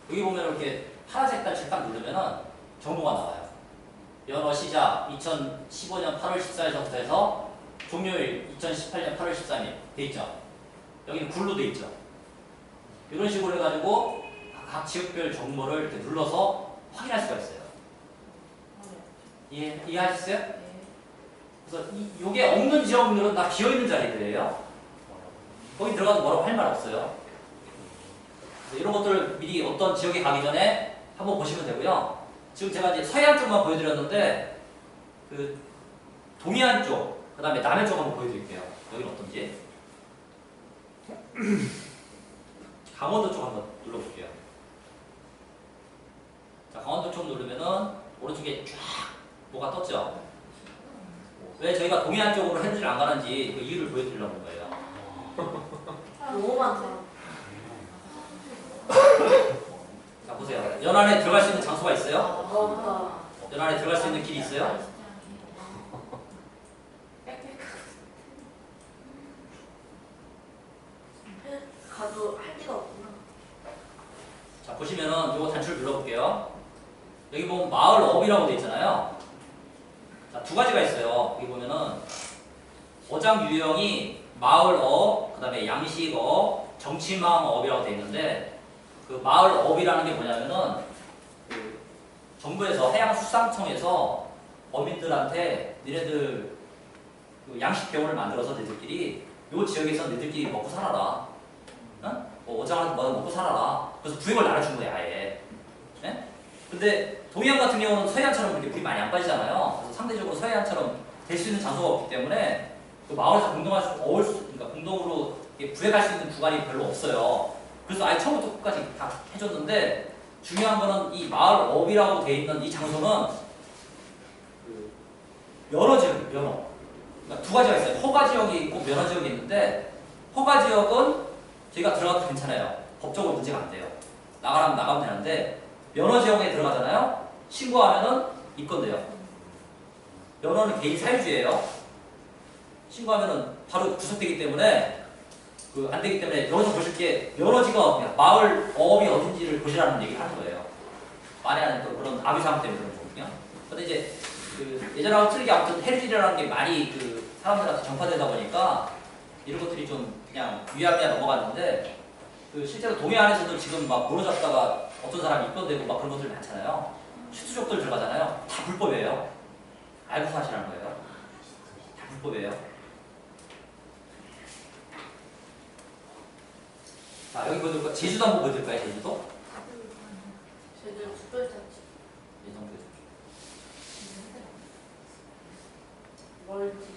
여기 보면 이렇게 파란색 달치 딱 누르면은 정보가 나와요. 연어 시작 2015년 8월 14일부터 해서 종료일 2018년 8월 13일 돼 있죠. 여기는 굴로 돼 있죠. 이런 식으로 해가지고 각 지역별 정보를 이렇게 눌러서 확인할 수가 있어요. 이해하셨어요? 그래서 요게 없는 지역들은 다 비어있는 자리들이에요. 거기 들어가도 뭐라고 할 말 없어요. 이런 것들을 미리 어떤 지역에 가기 전에 한번 보시면 되고요. 지금 제가 이제 서해안 쪽만 보여드렸는데 그 동해안 쪽, 그 다음에 남해 쪽 한번 보여드릴게요. 여기는 어떤지. 강원도 쪽 한번 눌러볼게요. 자, 강원도 쪽 누르면은 오른쪽에 쫙 뭐가 떴죠? 왜 저희가 동해안 쪽으로 해루질 안 가는지 그 이유를 보여드리려고 한 거예요. 너무 많다. 자, 보세요. 연안에 들어갈 수 있는 장소가 있어요? 너무다. 연안에 들어갈 수 있는 길이 있어요? 가도 할 데가 없구나. 자, 보시면은 요거 단추를 눌러볼게요. 여기 보면 마을 업이라고 돼 있잖아요. 자, 2가지가 있어요. 여기 보면은 어장 유형이 마을 업, 그 다음에 양식 업, 정치망 업이라고 돼 있는데 그 마을 업이라는 게 뭐냐면은 그 정부에서 해양수산청에서 어민들한테 니네들 그 양식 병원을 만들어서 너희들끼리 요 지역에서 너희들끼리 먹고 살아라. 응? 뭐 어장을 뭐 먹고 살아라. 그래서 구역을 나눠준 거야, 아예. 네? 근데 동해안 같은 경우는 서해안처럼 그렇게 물이 많이 안 빠지잖아요. 그래서 상대적으로 서해안처럼 될 수 있는 장소가 없기 때문에 그 마을에서 공동할 수, 그러니까 공동으로 이렇게 구획할 수 있는 구간이 별로 없어요. 그래서 아예 처음부터 끝까지 다 해줬는데 중요한 거는 이 마을 업이라고 돼 있는 이 장소는 그 면허 지역이에요. 면허. 그러니까 두 가지가 있어요. 허가 지역이 있고 면허 지역이 있는데 허가 지역은 저희가 들어가도 괜찮아요. 법적으로 문제가 안 돼요. 나가면 되는데 면허 지역에 들어가잖아요. 신고하면은 입건돼요. 면허는 개인 사유지예요. 신고하면은 바로 구속되기 때문에 안 되기 때문에 여기서 보실 게 면허지가 그냥 마을 어업이 어딘지를 보시라는 얘기를 하는 거예요. 만에 또 그런 아비상 때문에 그런 거거든요. 근데 이제 예전하고 틀리게 아무튼 헤리지라는 게 많이 사람들한테 전파되다 보니까 이런 것들이 좀 그냥 위아비아 넘어갔는데 실제로 동해안에서도 지금 막 모로 잡다가 어떤 사람이 입건되고 막 그런 것들 많잖아요. 슈트족들 들어가잖아요. 다 불법이에요. 알고 사시라는 거예요. 다 불법이에요. 자, 여기 보여드릴까요? 제주도 한번 보여드릴까요? 제주도? 제주 특별자치. 예정 보여드릴게요. 멀지.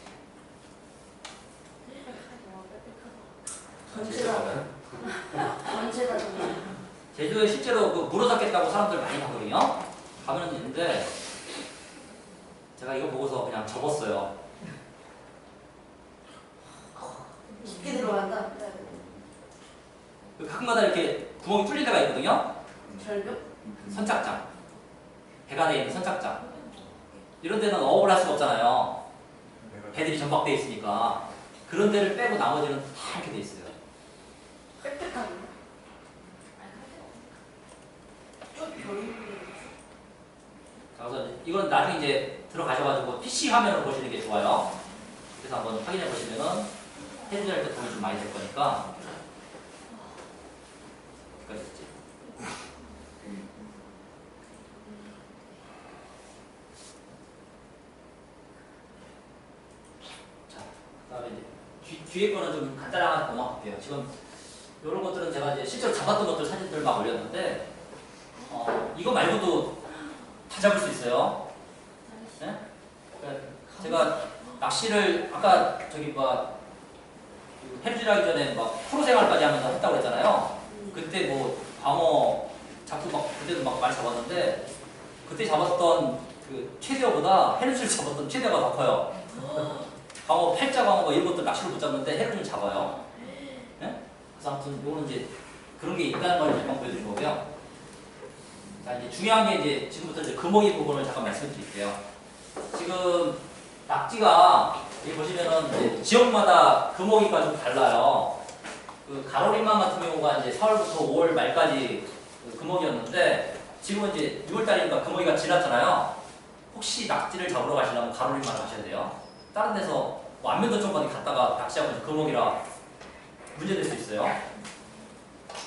전체다 정말. 제주도에 실제로 물어 잡겠다고 사람들 많이 가거든요. 가면 있는데 제가 이거 보고서 그냥 접었어요. 깊게 들어간다. 가끔가다 이렇게 구멍이 뚫린 데가 있거든요. 절벽? 선착장. 배가 돼 있는 선착장. 이런 데는 어업을 할 수가 없잖아요. 배들이 전박돼 있으니까. 그런 데를 빼고 나머지는 다 이렇게 돼 있어요. 빽빽하게. 그래서 이건 나중에 이제 들어가셔가지고 PC 화면을 보시는 게 좋아요. 그래서 한번 확인해 보시면은 해주할 때 도움이 좀 많이 될 거니까. 어디까지 했지? 자, 그다음에 이제 뒤에 거는 좀 간단하게 넘어갈게요. 지금 이런 것들은 제가 이제 실제로 잡았던 것들 사진들 막 올렸는데 이거 말고도 다 잡을 수 있어요. 네? 그러니까 제가 낚시를 아까 저기 해루질 하기 전에 프로 생활까지 하면서 했다고 그랬잖아요. 그때 광어 잡고 그때도 많이 잡았는데 그때 잡았던 최대어보다 해루질 잡았던 최대어가 더 커요. 광어 팔자광어 이런 것들 낚시를 못 잡는데 해루질 잡아요. 네? 그래서 아무튼 요거는 이제 그런 게 있다는 걸 잠깐 보여드린 거고요. 자, 이제 중요한 게 이제 지금부터 이제 금어기 부분을 잠깐 말씀드릴게요. 지금 낙지가 여기 보시면은 이제 지역마다 금어기가 좀 달라요. 가로림만 같은 경우가 이제 4월부터 5월 말까지 금어기였는데 지금은 이제 6월달이니까 금어기가 지났잖아요. 혹시 낙지를 잡으러 가시려면 가로림만 가셔야 돼요. 다른 데서 안면도 쪽까지 갔다가 낚시하고 금어기라 문제될 수 있어요.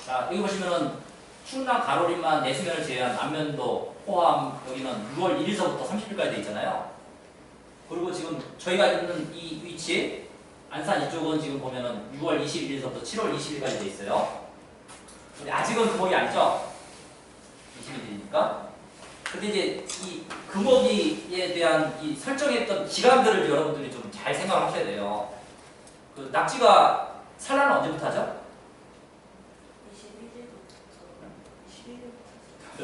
자, 여기 보시면은 충남 가로림만 내수면을 제외한 안면도, 포함 여기는 6월 1일서부터 30일까지 돼 있잖아요. 그리고 지금 저희가 있는 이 위치 안산 이쪽은 지금 보면은 6월 21일서부터 7월 20일까지 돼 있어요. 근데 아직은 금어기 아니죠? 20일이니까. 근데 이제 이 금어기에 대한 이 설정했던 기간들을 여러분들이 좀 잘 생각을 하셔야 돼요. 낙지가 산란은 언제부터 하죠? 21일부터.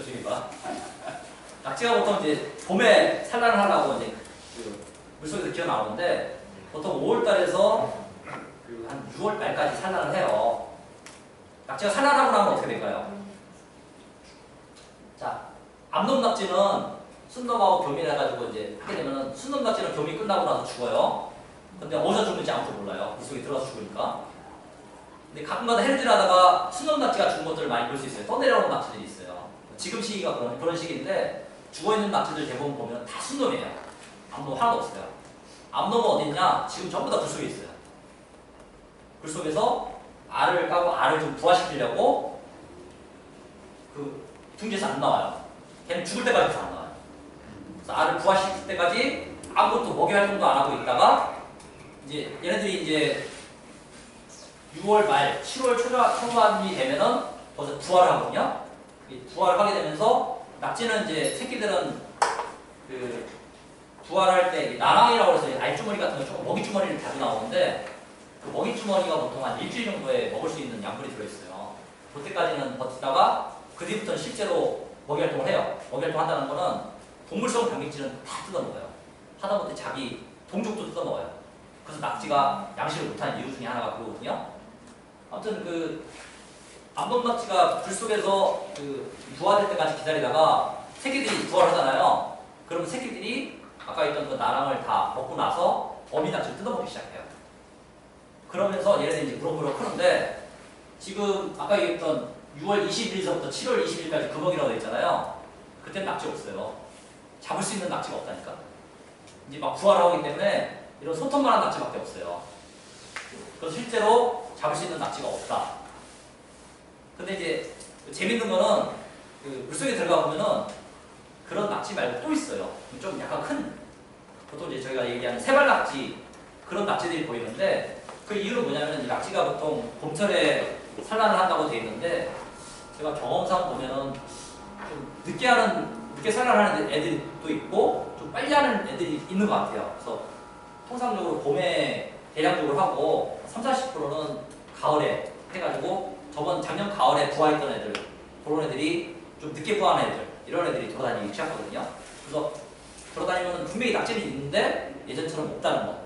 저기 봐. 낙지가 보통 이제 봄에 산란을 하려고 이제 물속에서 기어 나오는데 보통 5월달에서 한 6월 말까지 산란을 해요. 낙지가 산란하고 나면 어떻게 될까요? 자, 암놈 낙지는 순놈하고 교미해가지고 이제 하게 되면은 순놈 낙지는 교미 끝나고 나서 죽어요. 근데 어디서 죽는지 아무도 몰라요. 물속에 들어가서 죽으니까. 근데 가끔가다 해루질 하다가 순놈 낙지가 죽은 것들을 많이 볼 수 있어요. 떠내려오는 낙지들이 있어요. 지금 시기가 그런 시기인데 죽어있는 낙지들 대부분 보면 다 순놈이에요. 암놈 하나도 없어요. 암놈은 어딨냐? 지금 전부 다 물속에 있어요. 물속에서 알을 까고 알을 좀 부화시키려고 둥지에서 안 나와요. 걔는 죽을 때까지 안 나와요. 그래서 알을 부화시킬 때까지 아무것도 먹이 활동도 안 하고 있다가 이제 얘네들이 이제 6월 말, 7월 초반이 되면은 벌써 부화를 하거든요. 부화를 하게 되면서 낙지는 이제 새끼들은 부화를 할 때 나랑이라고 해서 알주머니 같은 거 조금 먹이주머니를 가지고 나오는데 그 먹이주머니가 보통 한 일주일 정도에 먹을 수 있는 양분이 들어있어요. 그때까지는 버티다가 그 뒤부터는 실제로 먹이 활동을 해요. 먹이 활동한다는 거는 동물성 단백질은 다 뜯어먹어요. 하다못해 자기 동족도 뜯어먹어요. 그래서 낙지가 양식을 못하는 이유 중에 하나가 그거거든요. 아무튼 그 암돔낙지가 불 속에서 그 부화될 때까지 기다리다가 새끼들이 부화하잖아요. 그러면 새끼들이 아까 있던 그 나랑을 다 먹고 나서 어미낙지를 뜯어먹기 시작해요. 그러면서 얘네들이 이제 무럭무럭 크는데 지금 아까 얘기했던 6월 20일서부터 7월 20일까지 금어기라고 했잖아요. 그때는 낙지 없어요. 잡을 수 있는 낙지가 없다니까. 이제 막 부화를 하기 때문에 이런 손톱만한 낙지밖에 없어요. 그래서 실제로 잡을 수 있는 낙지가 없다. 근데 이제 재밌는 거는 그 물속에 들어가 보면은 그런 낙지 말고 또 있어요. 좀 약간 큰, 보통 이제 저희가 얘기하는 세발낙지 그런 낙지들이 보이는데 그 이유는 뭐냐면 이 낙지가 보통 봄철에 산란을 한다고 되어 있는데 제가 경험상 보면은 좀 늦게 산란하는 애들이 또 있고 좀 빨리 하는 애들이 있는 것 같아요. 그래서 통상적으로 봄에 대량적으로 하고 30~40%는 가을에 해가지고 작년 가을에 부화했던 애들 그런 애들이 좀 늦게 부화한 애들 이런 애들이 돌아다니기 시작하거든요. 그래서 돌아다니면 분명히 낙지는 있는데 예전처럼 없다는 거.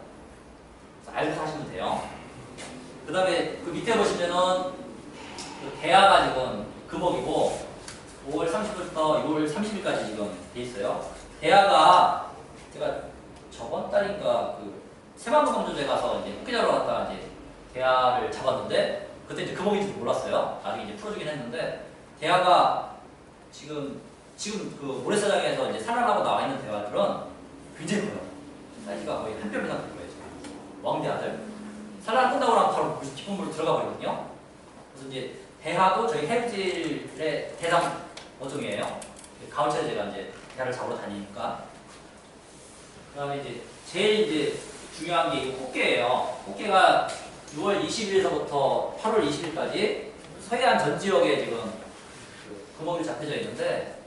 그래서 알고 사시면 돼요. 그 다음에 그 밑에 보시면은 그 대하가 지금 금어기고 5월 30일부터 6월 30일까지 지금 돼 있어요. 대하가 제가 저번 달인가 그 새만금방조제 가서 이제 꽃게 잡으러 갔다가 이제 대하를 잡았는데 그때 이제 금어기인지 몰랐어요. 나중에 이제 풀어주긴 했는데 대하가 지금 그 모래사장에서 이제 산란하고 나와 있는 대하들은 굉장히 커요. 사이즈가 거의 한 뼘 이상 될 거예요. 지금. 왕대하들. 산란 끝나고 나면 바로 깊은 물로 들어가 버리거든요. 그래서 이제 대하도 저희 해육질의 대상 어종이에요. 가을철에 제가 이제 대하를 잡으러 다니니까. 그다음에 이제 제일 이제 중요한 게 이 꽃게예요. 꽃게가 6월 20일서부터 8월 20일까지 서해안 전 지역에 지금 그 금어기로 잡혀져 있는데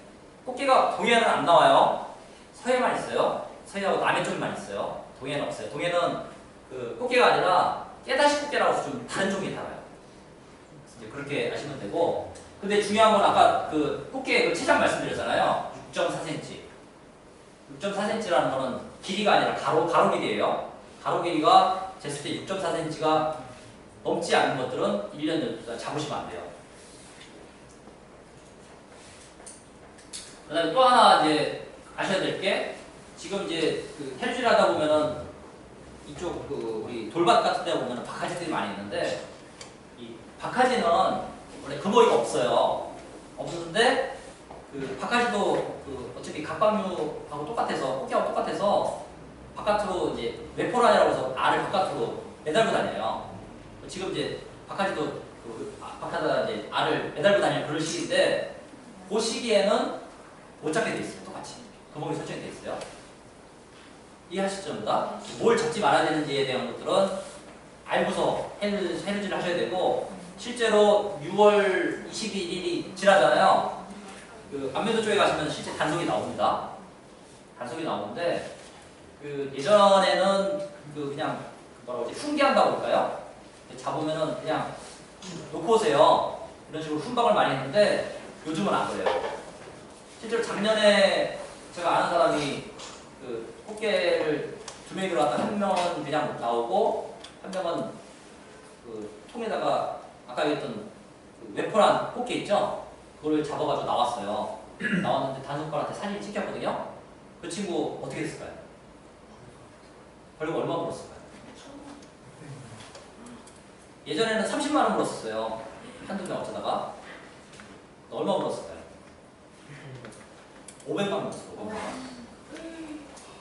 꽃게가 동해는 안 나와요. 서해만 있어요. 서해하고 남해 쪽만 있어요. 동해는 없어요. 동해는 그 꽃게가 아니라 깨다시 꽃게라고 해서 좀 다른 종이 달아요. 이제 그렇게 아시면 되고. 근데 중요한 건 아까 그 꽃게 그 체장 말씀드렸잖아요. 6.4cm. 6.4cm라는 거는 길이가 아니라 가로 길이에요. 가로 길이가 쟀을 때 6.4cm가 넘지 않는 것들은 1년 잡으시면 안 돼요. 그 다음에 또 하나 이제 아셔야 될 게 지금 이제 그 해루질 하다 보면은 이쪽 그 우리 돌밭 같은 데 보면은 박하지들이 많이 있는데 이 박하지는 원래 금어기가 없어요. 없었는데 그 박하지도 그 어차피 갑각류하고 똑같아서 꽃게하고 똑같아서 바깥으로 이제 외포란이라고 해서 알을 바깥으로 매달고 다녀요. 지금 이제 박하지도 그 박하다 이제 알을 매달고 다니는 그런 시기인데 그 시기에는 못 잡게 돼 있어요. 똑같이 금어기 설정이 돼 있어요. 이해하시죠? 전부 다? 뭘 잡지 말아야 되는지에 대한 것들은 알고서 해루질을 하셔야 되고 실제로 6월 21일이 지나잖아요. 그 안면도 쪽에 가시면 실제 단속이 나옵니다. 단속이 나오는데 그 예전에는 그 그냥 뭐라고 하지 훈계한다고 할까요? 잡으면은 그냥 놓고 오세요. 이런 식으로 훈박을 많이 했는데 요즘은 안 그래요. 실제로 작년에 제가 아는 사람이 그 꽃게를 2명이 들어왔다 한 명은 그냥 나오고 한 명은 그 통에다가 아까 얘기했던 그 외포란 꽃게 있죠? 그걸 잡아가지고 나왔어요. 나왔는데 단속반한테 사진이 찍혔거든요. 그 친구 어떻게 됐을까요? 벌금 얼마 물었을까요? 예전에는 30만 원 물었었어요. 한두 명 어쩌다가 얼마 물었을까요? 500만 원 물었어요. 500만 원.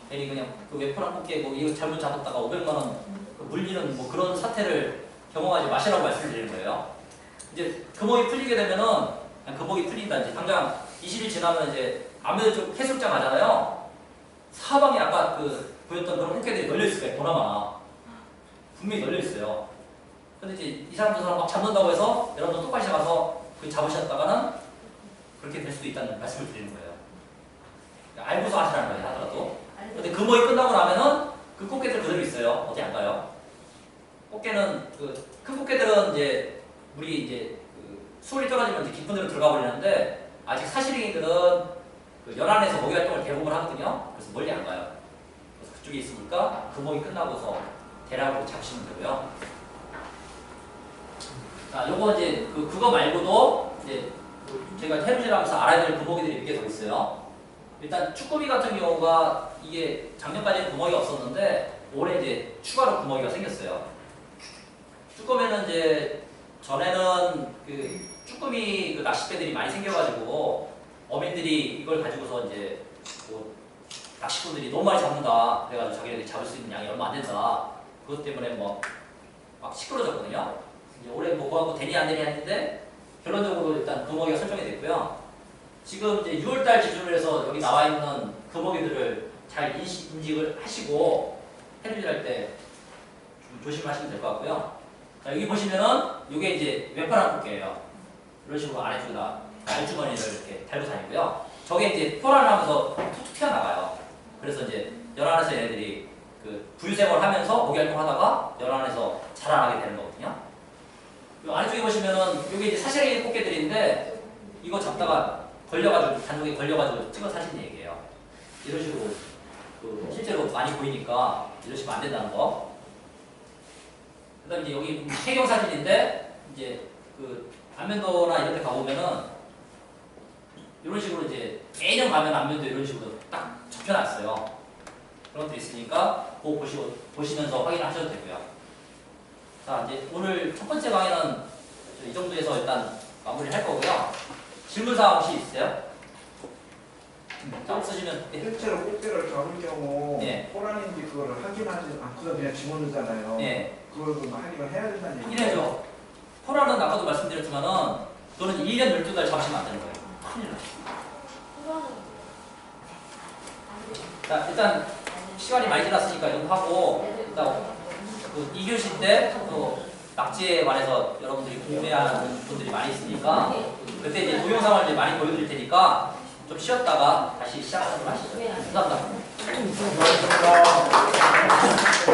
괜히 그냥 그 외포란 꽃게 뭐 이거 잘못 잡았다가 500만 원 물리는 뭐 그런 사태를 경험하지 마시라고 말씀드리는 거예요. 이제 금어기 풀리게 되면은 금어기 풀린다 이제 당장 20일 지나면 이제 아무래도 좀 해수욕장 가잖아요. 사방에 아까 그 보였던 그런 꽃게들이 널려 있을 거예요. 보나마나 분명히 널려 있어요. 근데 이제 이 사람 저 사람 막 잡는다고 해서 여러분들 똑같이 가서 그 잡으셨다가는 그렇게 될 수도 있다는 말씀을 드리는 거예요. 그러니까 알고서 하시라는 거예요. 하더라도. 근데 금어기 끝나고 나면은 그 꽃게들 그대로 있어요. 어디 안 가요? 꽃게는 그 큰 꽃게들은 이제 물이 이제 그 소리 떨어지면 이제 깊은 데로 들어가 버리는데 아직 사시링이들은 그 연안에서 먹이 활동을 대부분 하거든요. 그래서 멀리 안 가요. 그래서 그쪽에 있으니까 금목이 끝나고서 대략으로 잡으시면 되고요. 자, 요거 이제 그거 말고도 이제 제가 해루질하면서 알아야 될 금목이들이 몇 개 더 있어요. 일단 쭈꾸미 같은 경우가 이게 작년까지는 금목이 없었는데 올해 이제 추가로 금목이가 생겼어요. 쭈꾸미는 이제 전에는 그 쭈꾸미 그 낚싯배들이 많이 생겨가지고 어민들이 이걸 가지고서 이제 뭐 낚시꾼들이 너무 많이 잡는다 그래가지고 자기네들이 잡을 수 있는 양이 얼마 안 된다 그것 때문에 뭐 막 시끄러졌거든요. 이제 올해 뭐 그거하고 되니 안 되니 했는데 결론적으로 일단 금어기가 설정이 됐고요. 지금 이제 6월달 기준으로 해서 여기 나와 있는 금어기들을 잘 인식을 하시고 해루질할 때 좀 조심하시면 될 것 같고요. 자, 여기 보시면은 이게 이제 왼파란 꽃게예요. 이런 식으로 아래쪽에다 알주머니를 이렇게 달고 다니고요. 저게 이제 포란을 하면서 툭툭 튀어나가요. 그래서 이제 연안에서 얘네들이 그 부유생활을 하면서 모기 활동하다가 연안에서 자라나게 되는 거거든요. 이 아래쪽에 보시면은 이게 이제 사시라기 꽃게들인데 이거 잡다가 걸려가지고 단독에 걸려가지고 찍어 사진 얘기예요. 이런 식으로 그 실제로 많이 보이니까 이러시면 안 된다는 거. 그다음 이제 여기 해경 사진인데 이제 그 안면도나 이런 데 가보면은 이런 식으로 이제 매년 가면 안면도 이런 식으로 딱 접혀놨어요. 그런 것도 있으니까 그거 보시면서 확인하셔도 되고요. 자, 이제 오늘 첫 번째 강의는 이 정도에서 일단 마무리를 할 거고요. 질문사항 혹시 있어요? 자, 없으시면 네. 실제로 꽃게를 잡을 경우 네. 호란인지 그거를 확인하지 않고서 그냥 집어넣잖아요. 네. 그걸 확인을 해야 된다는 얘기죠. 이래죠. 포라는 아까도 말씀드렸지만은 그거는 1년 12달 잡으시면 안 되는 거예요. 큰일 나요. 자, 일단 시간이 많이 지났으니까 이거 하고 일단 그 2교시 때 또 낙지에 관해서 여러분들이 궁금해하는 분들이 많이 있으니까 그때 이제 동영상을 이제 많이 보여드릴 테니까 좀 쉬었다가 다시 시작하도록 하시죠. 감사합니다. 고맙습니다.